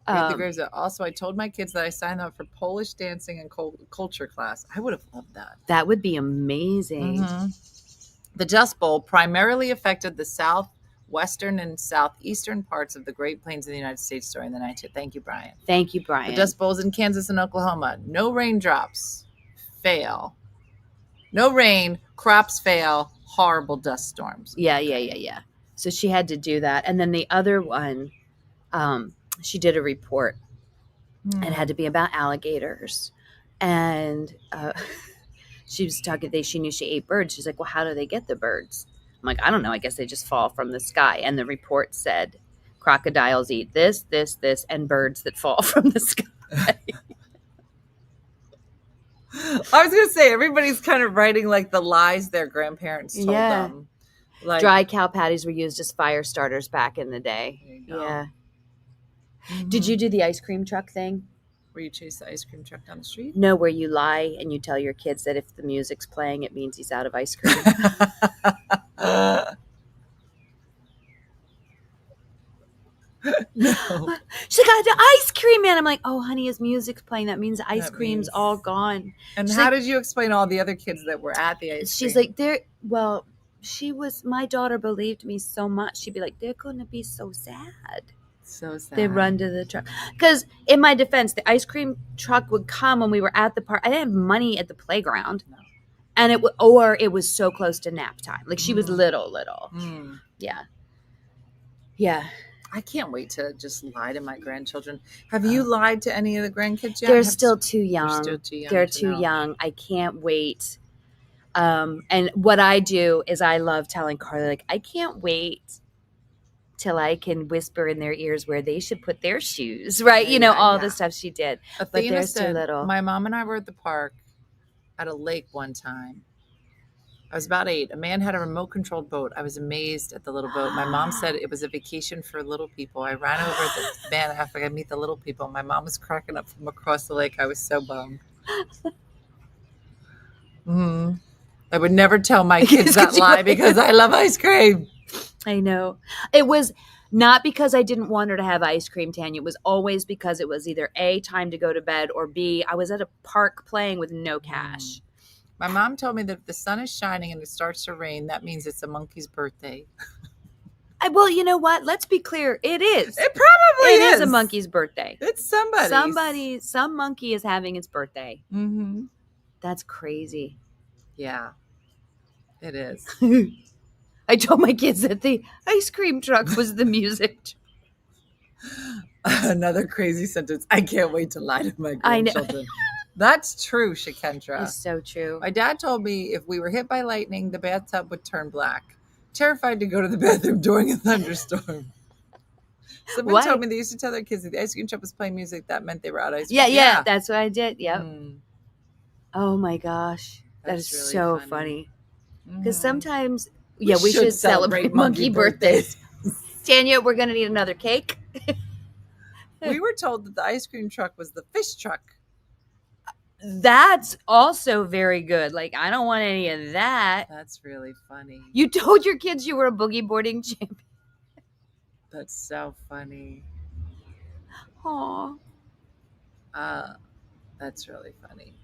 The grapes. Also, I told my kids that I signed up for Polish dancing and culture class. I would have loved that. That would be amazing. Mm-hmm. The Dust Bowl primarily affected the southwestern and southeastern parts of the Great Plains of the United States during the 19th. Thank you, Brian. Thank you, Brian. The Dust Bowl's in Kansas and Oklahoma. No raindrops. Fail. No rain. Crops fail. Horrible dust storms. Yeah. So she had to do that. And then the other one, she did a report and it had to be about alligators. And she was talking, she knew she ate birds. She's like, well, how do they get the birds? I'm like, I don't know. I guess they just fall from the sky. And the report said crocodiles eat this, and birds that fall from the sky. I was going to say, everybody's kind of writing like the lies their grandparents told them. Like, dry cow patties were used as fire starters back in the day. Yeah. Mm-hmm. Did you do the ice cream truck thing? Where you chase the ice cream truck down the street? No, where you lie and you tell your kids that if the music's playing, it means he's out of ice cream. No. She got the ice cream, man. I'm like, oh, honey, his music's playing. That means the ice cream's all gone. And She's how like, did you explain all the other kids that were at the ice cream? She's like, my daughter believed me so much. She'd be like, they're going to be so sad. So sad. They run to the truck. Because in my defense, the ice cream truck would come when we were at the park. I didn't have money at the playground. No. And it was so close to nap time. Like she was little. Mm. Yeah. Yeah. I can't wait to just lie to my grandchildren. Have you lied to any of the grandkids yet? They're still too young. They're still too young. They're to too know. young. I can't wait. And what I do is I love telling Carly, like, I can't wait till I can whisper in their ears where they should put their shoes, right? Yeah, all yeah. the stuff she did. Athena But they're said, too little. my mom and I were at the park at a lake one time. I was about 8. A man had a remote-controlled boat. I was amazed at the little boat. My mom said it was a vacation for little people. I ran over the man after I meet the little people. My mom was cracking up from across the lake. I was so bummed. I would never tell my kids that lie because I love ice cream. I know. It was not because I didn't want her to have ice cream, Tanya. It was always because it was either A, time to go to bed, or B, I was at a park playing with no cash. My mom told me that if the sun is shining and it starts to rain, that means it's a monkey's birthday. Well, you know what? Let's be clear. It is. It probably is. It is a monkey's birthday. It's somebody's. Some monkey is having its birthday. Mm-hmm. That's crazy. Yeah, it is. I told my kids that the ice cream truck was the music. Another crazy sentence. I can't wait to lie to my I know. grandchildren. That's true, Shakendra. It's so true. My dad told me if we were hit by lightning, the bathtub would turn black. Terrified to go to the bathroom during a thunderstorm. Someone told me they used to tell their kids that the ice cream truck was playing music. That meant they were out of ice cream. Yeah, that's what I did. Yep. Oh my gosh. That is really so funny. Because sometimes, we should celebrate monkey birthdays. Tanya, we're going to need another cake. We were told that the ice cream truck was the fish truck. That's also very good. Like, I don't want any of that. That's really funny. You told your kids you were a boogie boarding champion. That's so funny. Aw. That's really funny.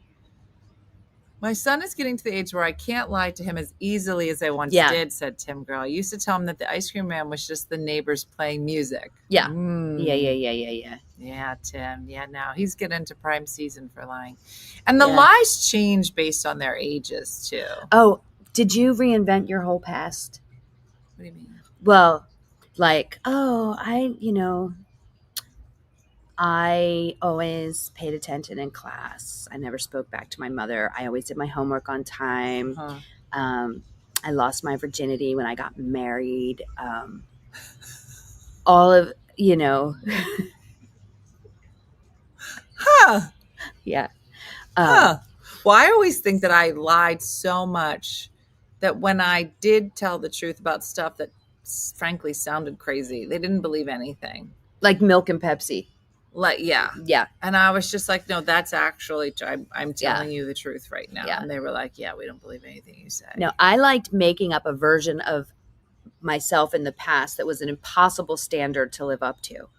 My son is getting to the age where I can't lie to him as easily as I once did, said Tim Girl. I used to tell him that the ice cream man was just the neighbors playing music. Yeah. Yeah. Yeah, Tim. Yeah, now he's getting into prime season for lying. And the lies change based on their ages, too. Oh, did you reinvent your whole past? What do you mean? Well, like, I always paid attention in class. I never spoke back to my mother. I always did my homework on time. I lost my virginity when I got married. All of, Yeah. Well, I always think that I lied so much that when I did tell the truth about stuff that frankly sounded crazy, they didn't believe anything. Like milk and Pepsi. Yeah. And I was just like, no, that's actually true. I'm telling you the truth right now. Yeah. And they were like, yeah, we don't believe anything you say. No, I liked making up a version of myself in the past that was an impossible standard to live up to.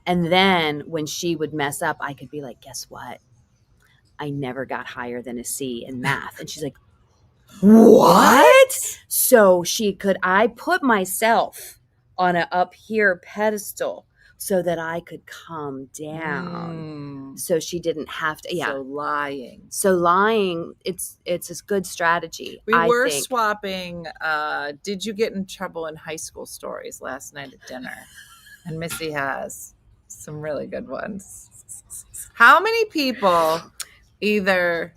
And then when she would mess up, I could be like, guess what? I never got higher than a C in math. And she's like, what? So I put myself on an up here pedestal so that I could calm down. So she didn't have to. Yeah. So lying, it's a good strategy. We were swapping. Did you get in trouble in high school stories last night at dinner? And Missy has some really good ones. How many people either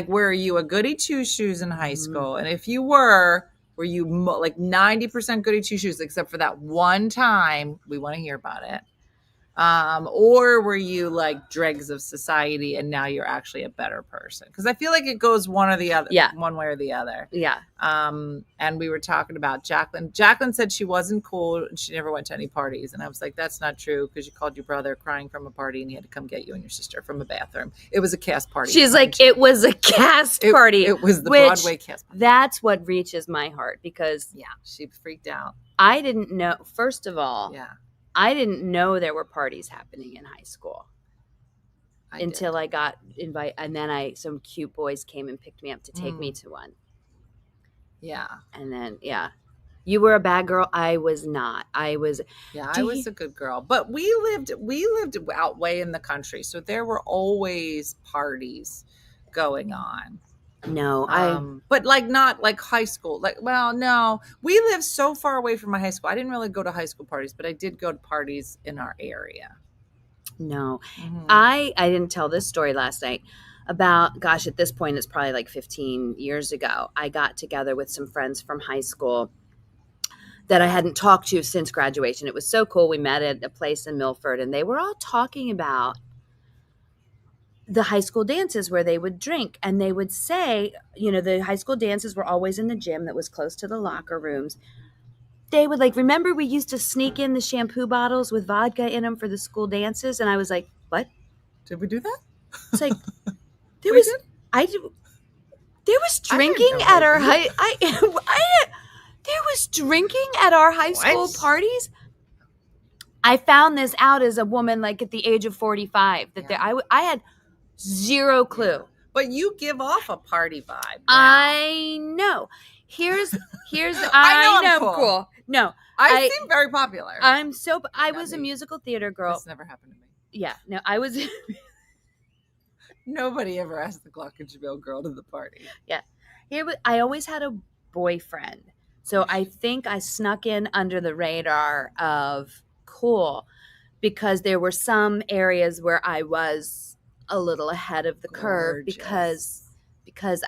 were you a goody two shoes in high school? And if you were you like 90% goody two shoes, except for that one time? We want to hear about it. Or were you like dregs of society and now you're actually a better person? Because I feel like it goes one or the other, one way or the other. Yeah. And we were talking about Jacqueline. Jacqueline said she wasn't cool and she never went to any parties. And I was like, that's not true, because you called your brother crying from a party and he had to come get you and your sister from a bathroom. It was a cast party. She's like, it was a cast party. It was the Broadway cast party. That's what reaches my heart, because she freaked out. I didn't know, first of all, I didn't know there were parties happening in high school until I got invited. And then some cute boys came and picked me up to take me to one. Yeah. And then, you were a bad girl. I was not. I was a good girl, but we lived out way in the country. So there were always parties going on. No, but like not like high school. Like, well, no, we live so far away from my high school. I didn't really go to high school parties, but I did go to parties in our area. No, Mhm. I didn't tell this story last night about, gosh, at this point, it's probably like 15 years ago. I got together with some friends from high school that I hadn't talked to since graduation. It was so cool. We met at a place in Milford, and they were all talking about the high school dances where they would drink. And they would say, you know, the high school dances were always in the gym that was close to the locker rooms. They would like, remember we used to sneak in the shampoo bottles with vodka in them for the school dances? And I was like, what? Did we do that? It's like, there We was, did? there was I didn't drinking know at we our did. there was drinking at our high school What? parties. I found this out as a woman, like at the age of 45, that I had zero clue. But you give off a party vibe. now. I know. Here's I know I'm cool. No, I seem very popular. I was a musical theater girl. This never happened to me. Yeah, no, I was. Nobody ever asked the Glockenspiel girl to the party. Yeah, I always had a boyfriend, so I think I snuck in under the radar of cool, because there were some areas where I was a little ahead of the curve because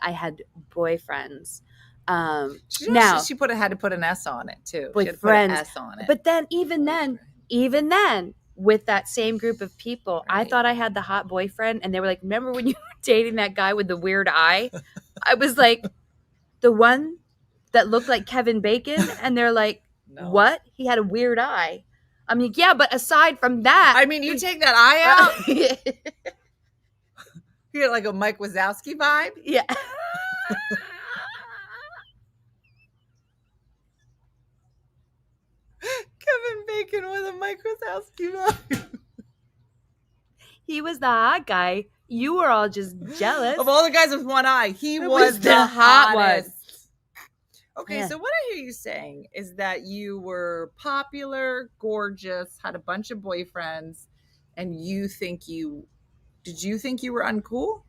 I had boyfriends. Now She had to put an S on it too. with She had to put an friends, S on it. but then even then, with that same group of people, I thought I had the hot boyfriend, and they were like, "Remember when you were dating that guy with the weird eye?" I was like, "The one that looked like Kevin Bacon," and they're like, No. "What? He had a weird eye." I mean, yeah, but aside from that, I mean, you take that eye out, you get like a Mike Wazowski vibe. yeah. Kevin Bacon with a Mike Wazowski vibe. He was the hot guy. You were all just jealous. Of all the guys with one eye, he It was the hot hottest. Okay, Yeah. so what I hear you saying is that you were popular, gorgeous, had a bunch of boyfriends, and did you think you were uncool?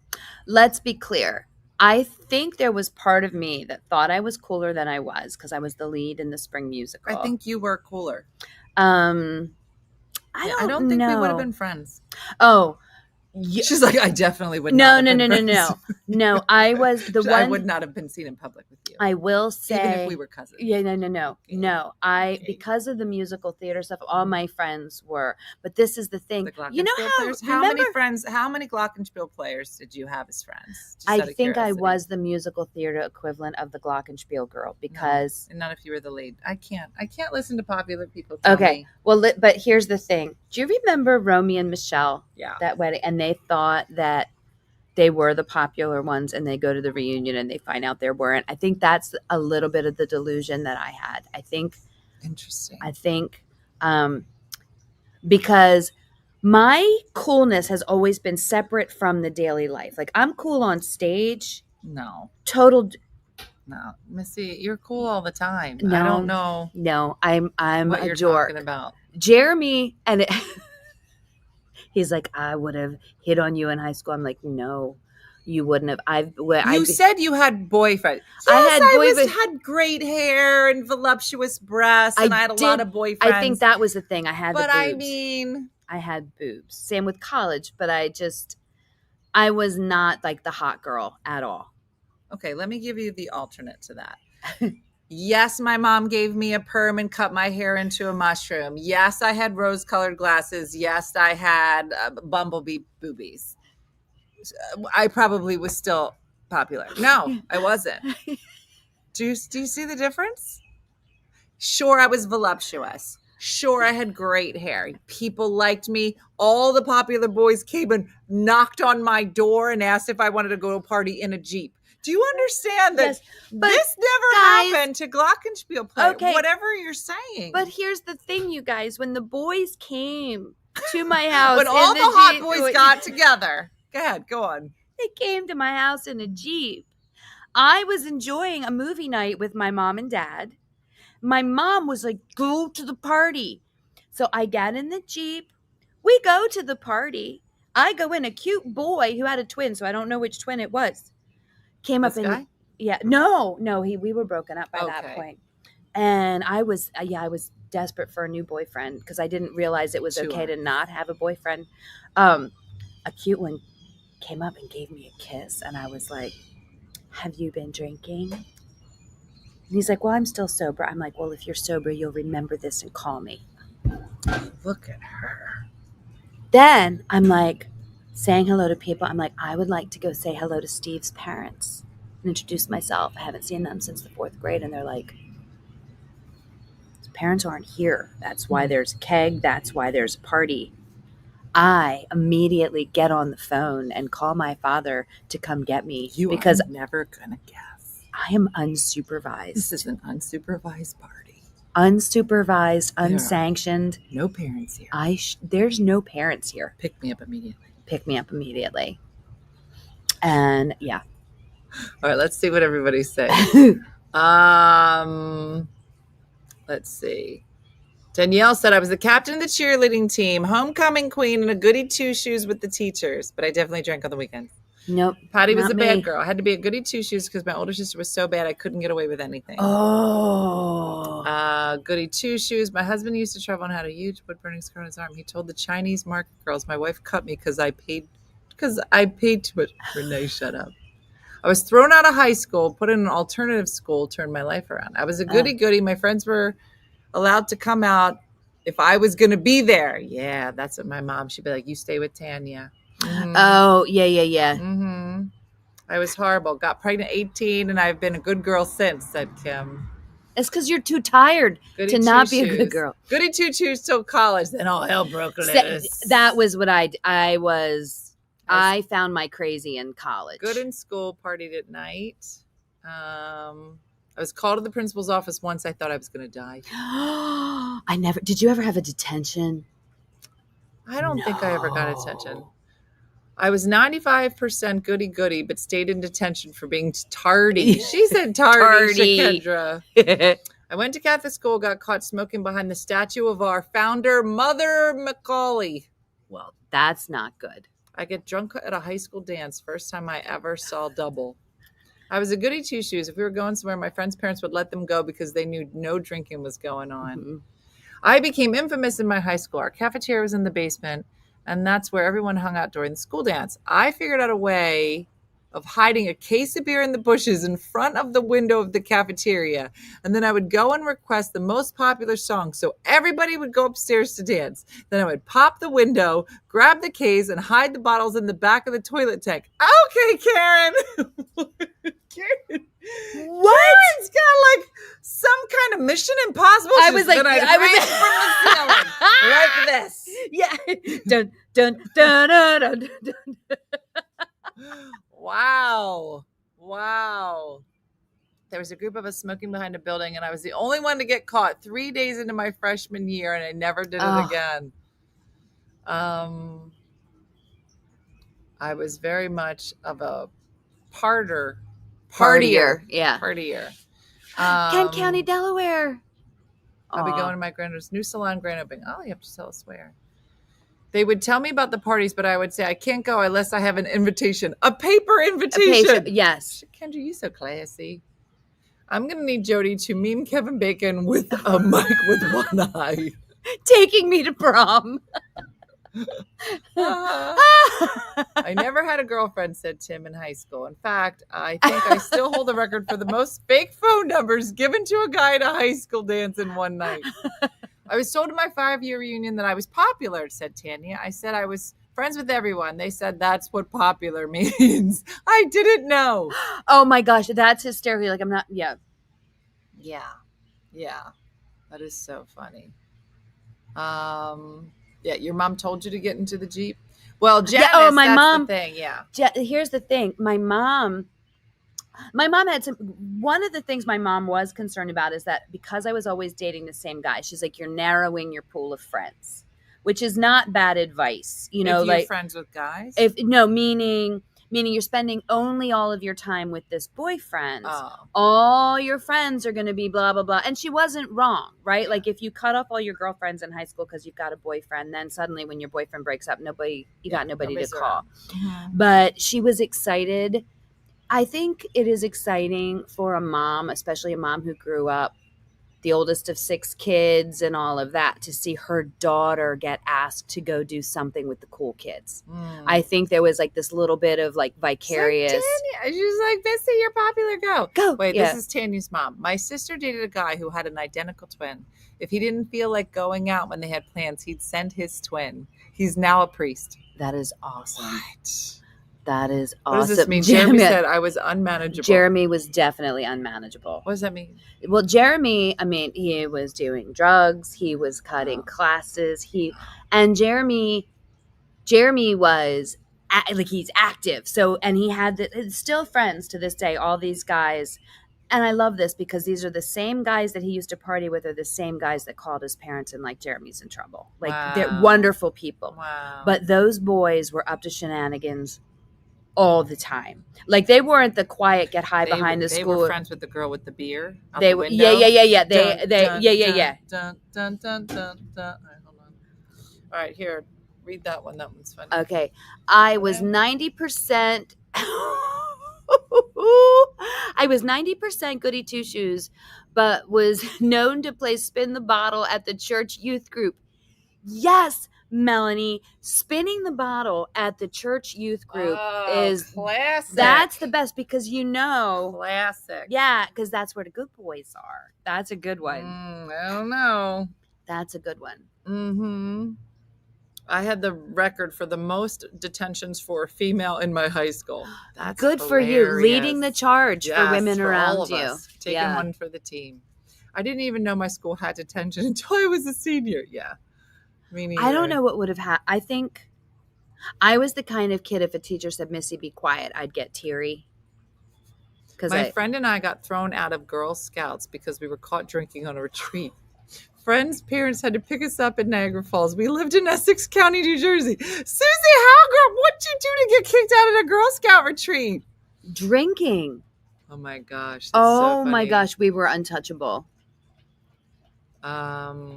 Let's be clear. I think there was part of me that thought I was cooler than I was because I was the lead in the spring musical. I think you were cooler. I don't think we would have know. been friends. Oh, She's like, I definitely would no, not. no, have no, been no, friends. no. I was the one. I would not have been seen in public with you. I will say, even if we were cousins. Yeah, no. Because of the musical theater stuff, all my friends were. But this is the thing. The You know Glockenspiel how? players? How Remember, many friends? How many Glockenspiel players did you have as friends? Just I out of think I curiosity. was the musical theater equivalent of the Glockenspiel girl because. And not if you were the lead. I can't listen to popular people. Tell Okay, me. well, but here's the thing. Do you remember Romy and Michelle? Yeah. That wedding, and they thought that they were the popular ones, and they go to the reunion and they find out they weren't. I think that's a little bit of the delusion that I had. Interesting. I think because my coolness has always been separate from the daily life. Like, I'm cool on stage. No. Total. No, Missy, you're cool all the time. No, I don't know. No, I'm what a you're dork. talking about. Jeremy and he's like, I would have hit on you in high school. I'm like, no, you wouldn't have. You said you had boyfriends. I had great hair and voluptuous breasts, and I had a lot of boyfriends. I think that was the thing. I had, but the boobs. I mean, I had boobs. Same with college, but I was not like the hot girl at all. Okay, let me give you the alternate to that. Yes, my mom gave me a perm and cut my hair into a mushroom. Yes, I had rose-colored glasses. Yes, I had bumblebee boobies. I probably was still popular. No, I wasn't. Do you see the difference? Sure, I was voluptuous. Sure, I had great hair. People liked me. All the popular boys came and knocked on my door and asked if I wanted to go to a party in a Jeep. Do you understand that this never happened to Glockenspiel players? Okay. Whatever you're saying. But here's the thing, you guys. When the boys came to my house, when all the hot boys got together. Go ahead, go on. They came to my house in a Jeep. I was enjoying a movie night with my mom and dad. My mom was like, go to the party. So I got in the Jeep. We go to the party. I go in, a cute boy who had a twin, so I don't know which twin it was, came up This and guy? no, we were broken up by Okay. that point. And I was desperate for a new boyfriend because I didn't realize it was okay to not have a boyfriend. A cute one came up and gave me a kiss, and I was like, have you been drinking? And he's like, well, I'm still sober. I'm like, well, if you're sober, you'll remember this and call me. Look at her. Then I'm like saying hello to people. I'm like, I would like to go say hello to Steve's parents and introduce myself. I haven't seen them since the 4th grade. And they're like, his parents aren't here. That's why there's a keg. That's why there's a party. I immediately get on the phone and call my father to come get me because I'm never going to guess. I am unsupervised. This is an unsupervised party. Unsupervised, unsanctioned. No parents here. There's no parents here. Pick me up immediately. And yeah. All right, let's see what everybody's saying. Let's see. Danielle said, I was the captain of the cheerleading team, homecoming queen, and a goody two-shoes with the teachers, but I definitely drank on the weekends. Nope. Patty was a bad girl. I had to be a goody two-shoes because my older sister was so bad I couldn't get away with anything. Oh. Goody two-shoes. My husband used to travel and had a huge wood-burning scar on his arm. He told the Chinese market girls my wife cut me because I paid too much. Renee, shut up. I was thrown out of high school, put in an alternative school, turned my life around. I was a goody-goody. My friends were allowed to come out if I was going to be there. Yeah, that's what my mom, she'd be like, you stay with Tanya. Mm-hmm. Oh, yeah. Mm-hmm. I was horrible. Got pregnant at 18, and I've been a good girl since, said Kim. It's because you're too tired to not be a good girl. Goody two-shoes till college, then all hell broke loose. That was what I was. I found my crazy in college. Good in school, partied at night. I was called to the principal's office once. I thought I was going to die. Did you ever have a detention? I don't think I ever got attention. I was 95% goody-goody, but stayed in detention for being tardy. She said tardy. Shakendra. I went to Catholic school, got caught smoking behind the statue of our founder, Mother Macaulay. Well, that's not good. I get drunk at a high school dance. First time I ever saw double. I was a goody two-shoes. If we were going somewhere, my friends' parents would let them go because they knew no drinking was going on. Mm-hmm. I became infamous in my high school. Our cafeteria was in the basement, and that's where everyone hung out during the school dance. I figured out a way of hiding a case of beer in the bushes in front of the window of the cafeteria. And then I would go and request the most popular song. So everybody would go upstairs to dance. Then I would pop the window, grab the case, and hide the bottles in the back of the toilet tank. Okay, Karen. Karen. What? Karen's got like some kind of Mission Impossible. I was like, like this. Yeah. Dun, dun, dun, dun, dun, dun. Wow. There was a group of us smoking behind a building, and I was the only one to get caught 3 days into my freshman year, and I never did it again. I was very much of a partier. Yeah. Partier. Kent County, Delaware. I'll be going to my grandmother's new salon grand opening. Oh, you have to tell us where. They would tell me about the parties, but I would say, I can't go unless I have an invitation. A paper invitation. Yes. Kendra, you so classy. I'm going to need Jody to meme Kevin Bacon with a mic with one eye. Taking me to prom. I never had a girlfriend, said Tim, in high school. In fact, I think I still hold the record for the most fake phone numbers given to a guy at a high school dance in one night. I was told at my 5-year reunion that I was popular, said Tanya. I said I was friends with everyone. They said that's what popular means. I didn't know. Oh my gosh, that's hysterical. Like, I'm not, yeah. That is so funny. Yeah, your mom told you to get into the Jeep? Well, Janice, my that's mom, the thing, yeah. Here's the thing. My mom had one of the things my mom was concerned about is that because I was always dating the same guy, she's like, you're narrowing your pool of friends, which is not bad advice. You know, if you're like friends with guys? Meaning you're spending only all of your time with this boyfriend. Oh. All your friends are going to be blah, blah, blah. And she wasn't wrong, right? Like if you cut off all your girlfriends in high school because you've got a boyfriend, then suddenly when your boyfriend breaks up, you got nobody to call. Mm-hmm. But she was excited. I think it is exciting for a mom, especially a mom who grew up the oldest of 6 kids and all of that, to see her daughter get asked to go do something with the cool kids. I think there was like this little bit of like vicarious. Tanya, she's like, Missy, you're popular. Go. Wait, Yeah. this is Tanya's mom. My sister dated a guy who had an identical twin. If he didn't feel like going out when they had plans, he'd send his twin. He's now a priest. That is awesome. What? That is awesome. What does this mean? Jeremy said I was unmanageable. Jeremy was definitely unmanageable. What does that mean? Well, Jeremy, I mean, he was doing drugs. He was cutting classes. Jeremy was like, he's active. So, and he had still friends to this day, all these guys. And I love this because these are the same guys that he used to party with, are the same guys that called his parents and like, Jeremy's in trouble. Like, they're wonderful people. Wow. But those boys were up to shenanigans all the time. Like, they weren't the quiet, get high behind the school. They were friends with the girl with the beer. They were, yeah. Dun, dun, dun, dun, dun. All right, hold on. All right, here, read that one. That one's funny. Okay, I was 90%. I was 90% goody two shoes, but was known to play spin the bottle at the church youth group. Yes, Melanie, spinning the bottle at the church youth group is classic. That's the best because classic. Yeah, because that's where the good boys are. That's a good one. I don't know. That's a good one. Mm-hmm. I had the record for the most detentions for a female in my high school. That's good hilarious. for you, leading the charge for women for around all of you. Us. Taking one for the team. I didn't even know my school had detention until I was a senior. Yeah. I don't know what would have happened. I think I was the kind of kid, if a teacher said, Missy, be quiet, I'd get teary. My friend and I got thrown out of Girl Scouts because we were caught drinking on a retreat. Friends' parents had to pick us up in Niagara Falls. We lived in Essex County, New Jersey. Susie, what'd you do to get kicked out at a Girl Scout retreat? Drinking. Oh my gosh. Oh my gosh, we were untouchable.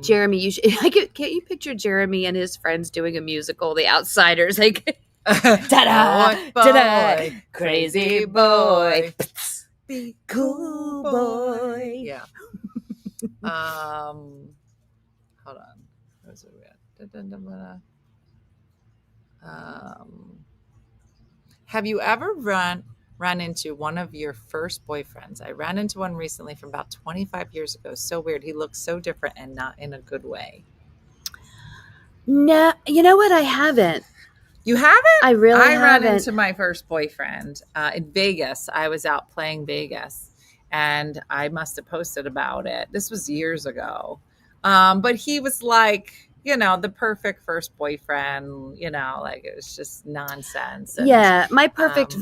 Jeremy, can't you picture Jeremy and his friends doing a musical, The Outsiders? Like, ta-da, ta-da, crazy boy, be cool boy. Yeah. Hold on. Where's it at? Have you ever run into one of your first boyfriends? I ran into one recently from about 25 years ago. So weird. He looks so different and not in a good way. No, you know what? I haven't. You haven't? I ran haven't. into my first boyfriend in Vegas. I was out playing Vegas and I must have posted about it. This was years ago. But he was like, the perfect first boyfriend, like it was just nonsense. And, yeah. My perfect,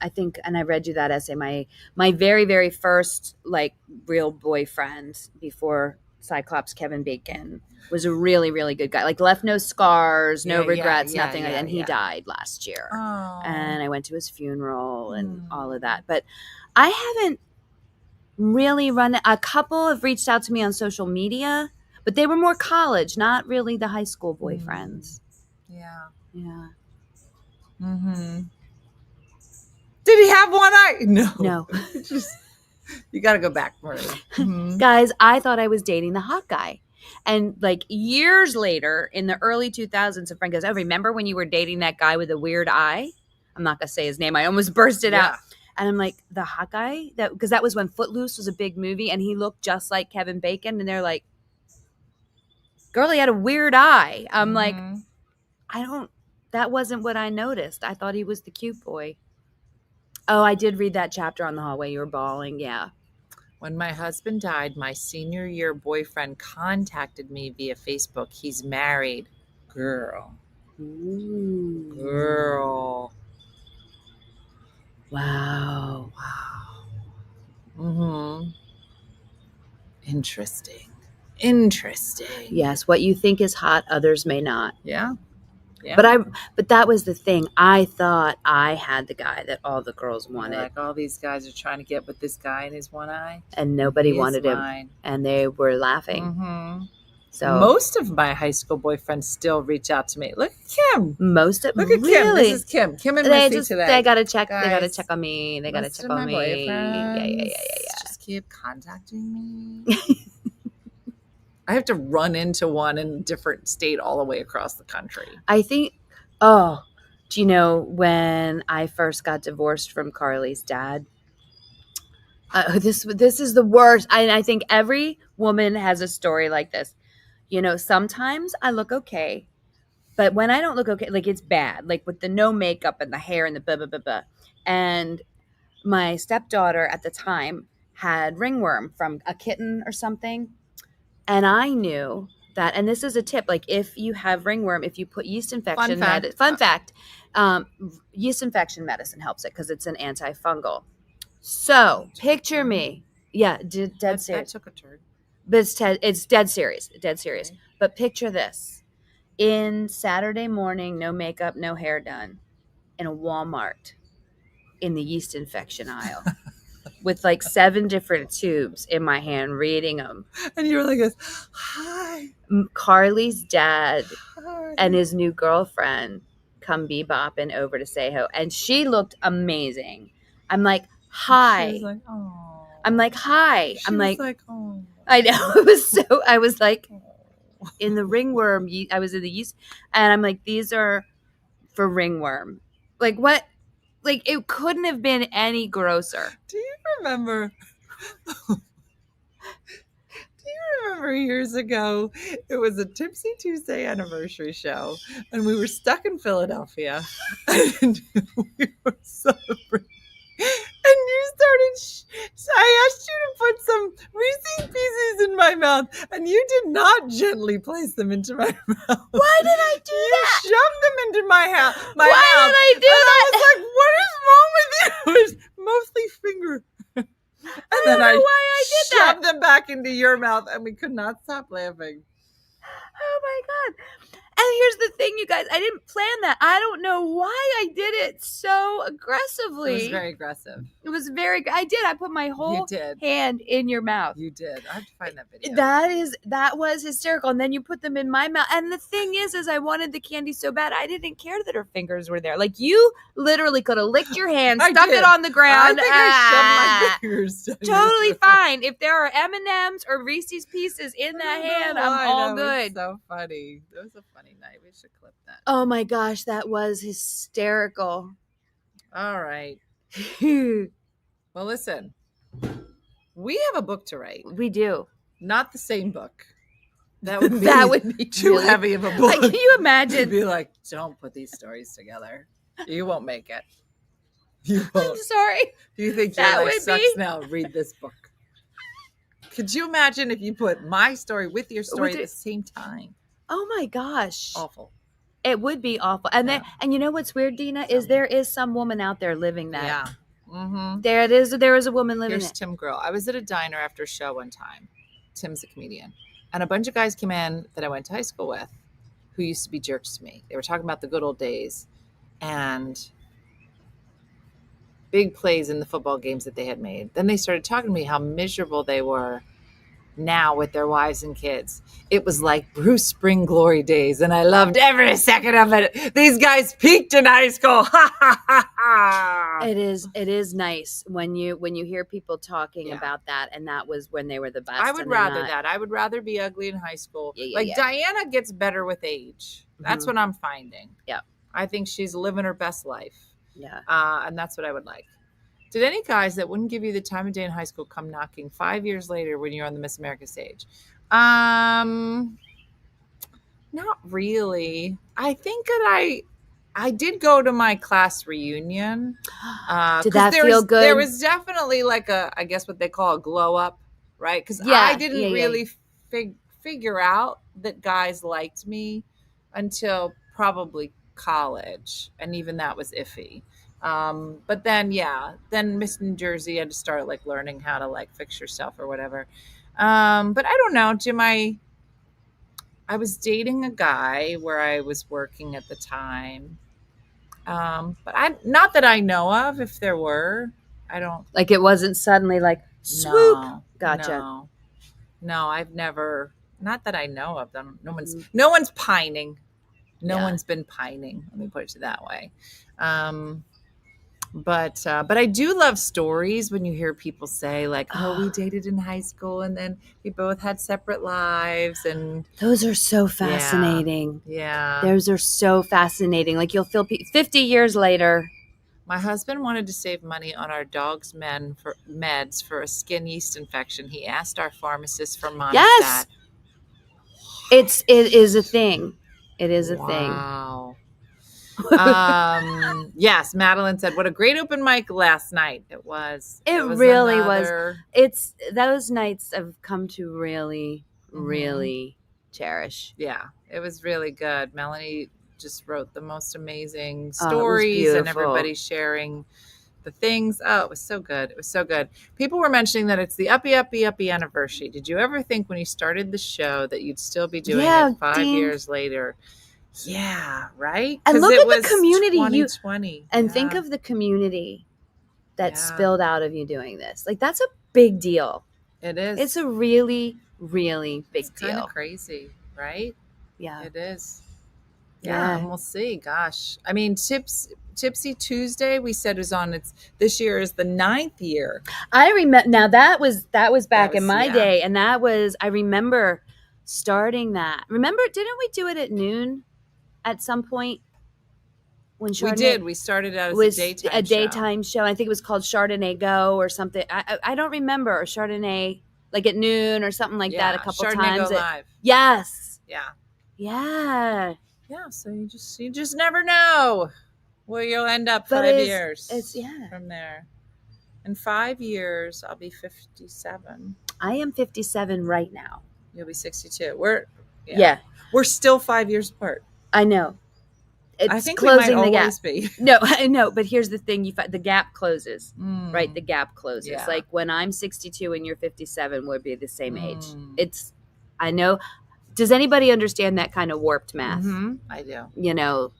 I think, and I read you that essay, my very, very first like real boyfriend before Cyclops Kevin Bacon was a really, really good guy. Like left no scars, no regrets, nothing. And he died last year. Oh. And I went to his funeral and all of that. But I haven't really a couple have reached out to me on social media, but they were more college, not really the high school boyfriends. Yeah. Yeah. Mm-hmm. Did he have one eye? No. You got to go back, Marie. Mm-hmm. Guys, I thought I was dating the hot guy. And like years later, in the early 2000s, a friend goes, oh, remember when you were dating that guy with a weird eye? I'm not going to say his name. I almost bursted out. And I'm like, the hot guy? Because that was when Footloose was a big movie and he looked just like Kevin Bacon. And they're like, girl, he had a weird eye. I'm like, that wasn't what I noticed. I thought he was the cute boy. Oh, I did read that chapter on the hallway. You were bawling. Yeah. When my husband died, my senior year boyfriend contacted me via Facebook. He's married. Girl. Ooh. Girl. Wow. Mm-hmm. Interesting. Yes, what you think is hot, others may not. Yeah. But that was the thing. I thought I had the guy that all the girls wanted. Like all these guys are trying to get with this guy in his one eye. And nobody wanted him. And they were laughing. Mm-hmm. So most of my high school boyfriends still reach out to me. Look at Kim. Most of Look at Kim. really? This is Kim. Kim and They Missy just today. they gotta check. Guys, they gotta check on me. They gotta most check of on my me. Yeah. Just keep contacting me. I have to run into one in a different state all the way across the country. I think. Oh, do you know when I first got divorced from Carly's dad? This is the worst. I think every woman has a story like this. You know, sometimes I look okay, but when I don't look okay, like it's bad, like with the no makeup and the hair and the blah blah blah blah. And my stepdaughter at the time had ringworm from a kitten or something, and I knew that. And this is a tip: like if you have ringworm, if you put yeast infection, fun fact, yeast infection medicine helps it because it's an antifungal. So picture me, dead serious. That took a turn. But it's dead serious, Okay. But picture this: in Saturday morning, no makeup, no hair done, in a Walmart, in the yeast infection aisle, with like 7 different tubes in my hand, reading them. And you were like, "Hi." Carly's dad Hi. and his new girlfriend come bebopping over to say hello, and she looked amazing. I'm like, hi. She was like, oh. I'm like, hi. She I'm was like, oh. I know. It was so, I was like, in the ringworm, I was in the yeast, and I'm like, these are for ringworm. Like, what? Like, it couldn't have been any grosser. Do you remember? Years ago, it was a Tipsy Tuesday anniversary show, and we were stuck in Philadelphia, and we were celebrating. And you started, I asked you to put some Reese's Pieces in my mouth, and you did not gently place them into my mouth. Why did I do that? You shoved them into my mouth. Why did I do that? I was like, what is wrong with you? It was mostly finger. And then I shoved them back into your mouth, and we could not stop laughing. Oh my God. And here's the thing, you guys. I didn't plan that. I don't know why I did it so aggressively. It was very aggressive. It was very. I did. I put my whole hand in your mouth. You did. I have to find that video. That was hysterical. And then you put them in my mouth. And the thing is I wanted the candy so bad. I didn't care that her fingers were there. Like, you literally could have licked your hand, stuck it on the ground. I think I shoved my fingers. Totally fine. If there are M&Ms or Reese's Pieces in that hand, I'm all good. It was so funny. It was a funny night. We should clip that. Oh my gosh, that was hysterical. All right. Well, listen. We have a book to write. We do. Not the same book. That would be too really heavy of a book. Like, can you imagine? You'd be like, don't put these stories together. You won't make it. You won't. I'm sorry. Do you think That you're like, would sucks be- now? Read this book. Could you imagine if you put my story with your story at the same time? Oh my gosh. Awful. It would be awful. And then, and you know what's weird, Dina, is there is some woman out there living that. Yeah. Mm-hmm. There it is. There is a woman living Here's it. Tim Girl. I was at a diner after a show one time. Tim's a comedian. And a bunch of guys came in that I went to high school with who used to be jerks to me. They were talking about the good old days and big plays in the football games that they had made. Then they started talking to me how miserable they were now with their wives and kids. It was like Bruce Spring glory days, and I loved every second of it. These guys peaked in high school. Ha ha ha ha. It is nice when you hear people talking about that, and that was when they were the best. I would rather that. I would rather be ugly in high school. Diana gets better with age. That's what I'm finding. Yeah. I think she's living her best life. Yeah. And that's what I would like. Did any guys that wouldn't give you the time of day in high school come knocking 5 years later when you're on the Miss America stage? Not really. I think that I did go to my class reunion. Did that feel good? There was definitely like I guess what they call a glow up, right? Because I didn't really figure out that guys liked me until probably college. And even that was iffy. But then Miss New Jersey had to start like learning how to like fix yourself or whatever. But I don't know, Jim, I was dating a guy where I was working at the time. But not that I know of. If there were, I don't. Like, it wasn't suddenly like swoop. Gotcha. No, I've never. Not that I know of them. No one's pining. No Yeah. one's been pining. Let me put it that way. But I do love stories when you hear people say like, "Oh, we dated in high school, and then we both had separate lives." And Those are so fascinating. yeah. Those are so fascinating. Like you'll feel 50 years later. My husband wanted to save money on our dog's meds for a skin yeast infection. He asked our pharmacist for Monistat. Yes. It is a thing. It is a thing. Wow. Yes, Madeline said, "What a great open mic last night." It was. It was really another... was. It's those nights I've come to really, really cherish. Yeah, it was really good. Melanie just wrote the most amazing Oh, it was stories, and beautiful. everybody sharing the things. Oh, it was so good. It was so good. People were mentioning that it's the uppy anniversary. Did you ever think when you started the show that you'd still be doing it 5 Dean. years later? Yeah, right. And look it at the was community 2020. and think of the community that Yeah. spilled out of you doing this. Like that's a big deal. It is. It's a really, really big It's kind deal. of crazy, right? Yeah. It is. Yeah. Yeah, and we'll see. Gosh, I mean, Tipsy Tuesday we said was on. This year is the 9th year. I remember now that was back in was- my yeah. day, and that was I remember starting that. Remember, didn't we do it at noon at some point? When We Chardonnay did. We started out as was a daytime show. I think it was called Chardonnay Go or something. I don't remember, or Chardonnay like at noon or something like that. A couple Chardonnay times. Go Live. Yes. Yeah. Yeah. Yeah. So you just never know where you'll end up But 5 years. It's yeah. From there. In 5 years, I'll be 57. I am 57 right now. You'll be 62. We're Yeah. We're still 5 years apart. I know. It's I think closing we might the gap. always be. No, I know, but here's the thing: the gap closes, right? Mm. The gap closes. Yeah. Like when I'm 62 and you're 57, we'll be the same age. Mm. It's, I know. Does anybody understand that kind of warped math? Mhm. I do. You know,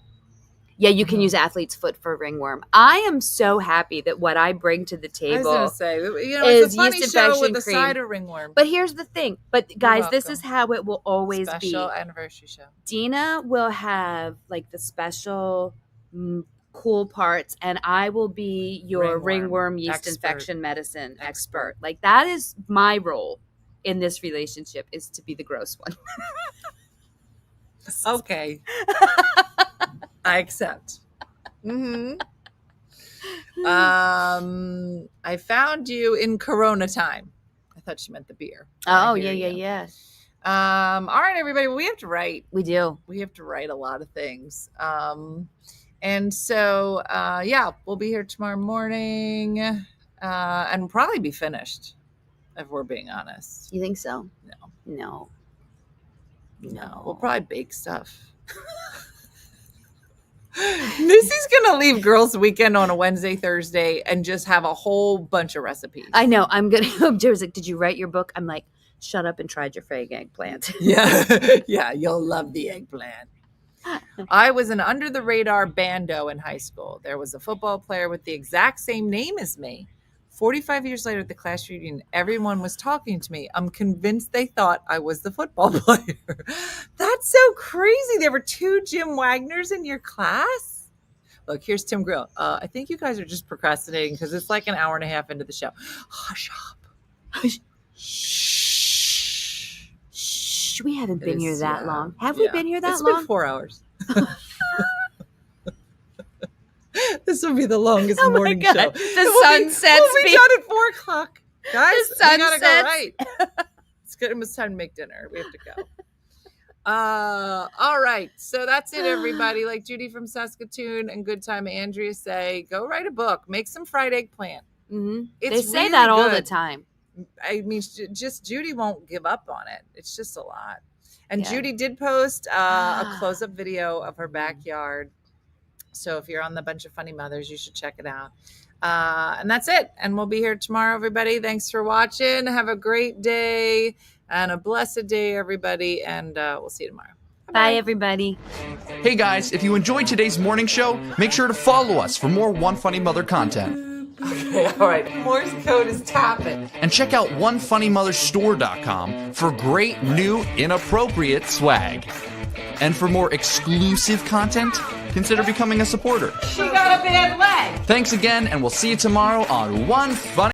yeah, you can use athlete's foot for ringworm. I am so happy that what I bring to the I was table. going to say, is it's a funny yeast show with infection the cream. cider ringworm. But here's the thing. But guys, this welcome. is how it will always Special be. anniversary show. Dina will have like the special cool parts, and I will be your ringworm yeast expert. infection medicine expert. Like that is my role in this relationship, is to be the gross one. Okay. I accept. Mm-hmm. I found you in Corona time. I thought she meant the beer. Oh I hear yeah. you. All right, everybody. Well, we have to write. We do. We have to write a lot of things. And so, we'll be here tomorrow morning, and we'll probably be finished, if we're being honest. You think so? No. No. We'll probably bake stuff. Missy's gonna leave girls' weekend on a Wednesday, Thursday, and just have a whole bunch of recipes. I know. I'm gonna. Jerry's like, "Did you write your book?" I'm like, "Shut up and try your fake eggplant." Yeah, you'll love the eggplant. I was an under the radar bando in high school. There was a football player with the exact same name as me. 45 years later at the class reunion, everyone was talking to me. I'm convinced they thought I was the football player. That's so crazy. There were 2 Jim Wagners in your class? Look, here's Tim Grill. I think you guys are just procrastinating because it's like an hour and a half into the show. Hush up. Shh. Shh, we haven't It been here is, that long. Have we been here that It's long? been 4 hours. This will be the longest Oh my morning God. show. The sunset's We'll be done at 4 o'clock. Guys, The we gotta go sunsets. right. It's good. It's time to make dinner. We have to go. All right. So that's it, everybody. Like Judy from Saskatoon and Good Time Andrea say, go write a book. Make some fried eggplant. Mm-hmm. They It's say really that all the good. time. I mean, just Judy won't give up on it. It's just a lot. And Yeah. Judy did post a close-up video of her backyard. So if you're on the Bunch of Funny Mothers, you should check it out. And that's it. And we'll be here tomorrow, everybody. Thanks for watching. Have a great day and a blessed day, everybody. And we'll see you tomorrow. Bye, everybody. Hey guys, if you enjoyed today's morning show, make sure to follow us for more One Funny Mother content. Okay, all right. Morse code is tapping. And check out OneFunnyMotherStore.com for great new inappropriate swag. And for more exclusive content, consider becoming a supporter. She got a bad leg. Thanks again, and we'll see you tomorrow on One Funny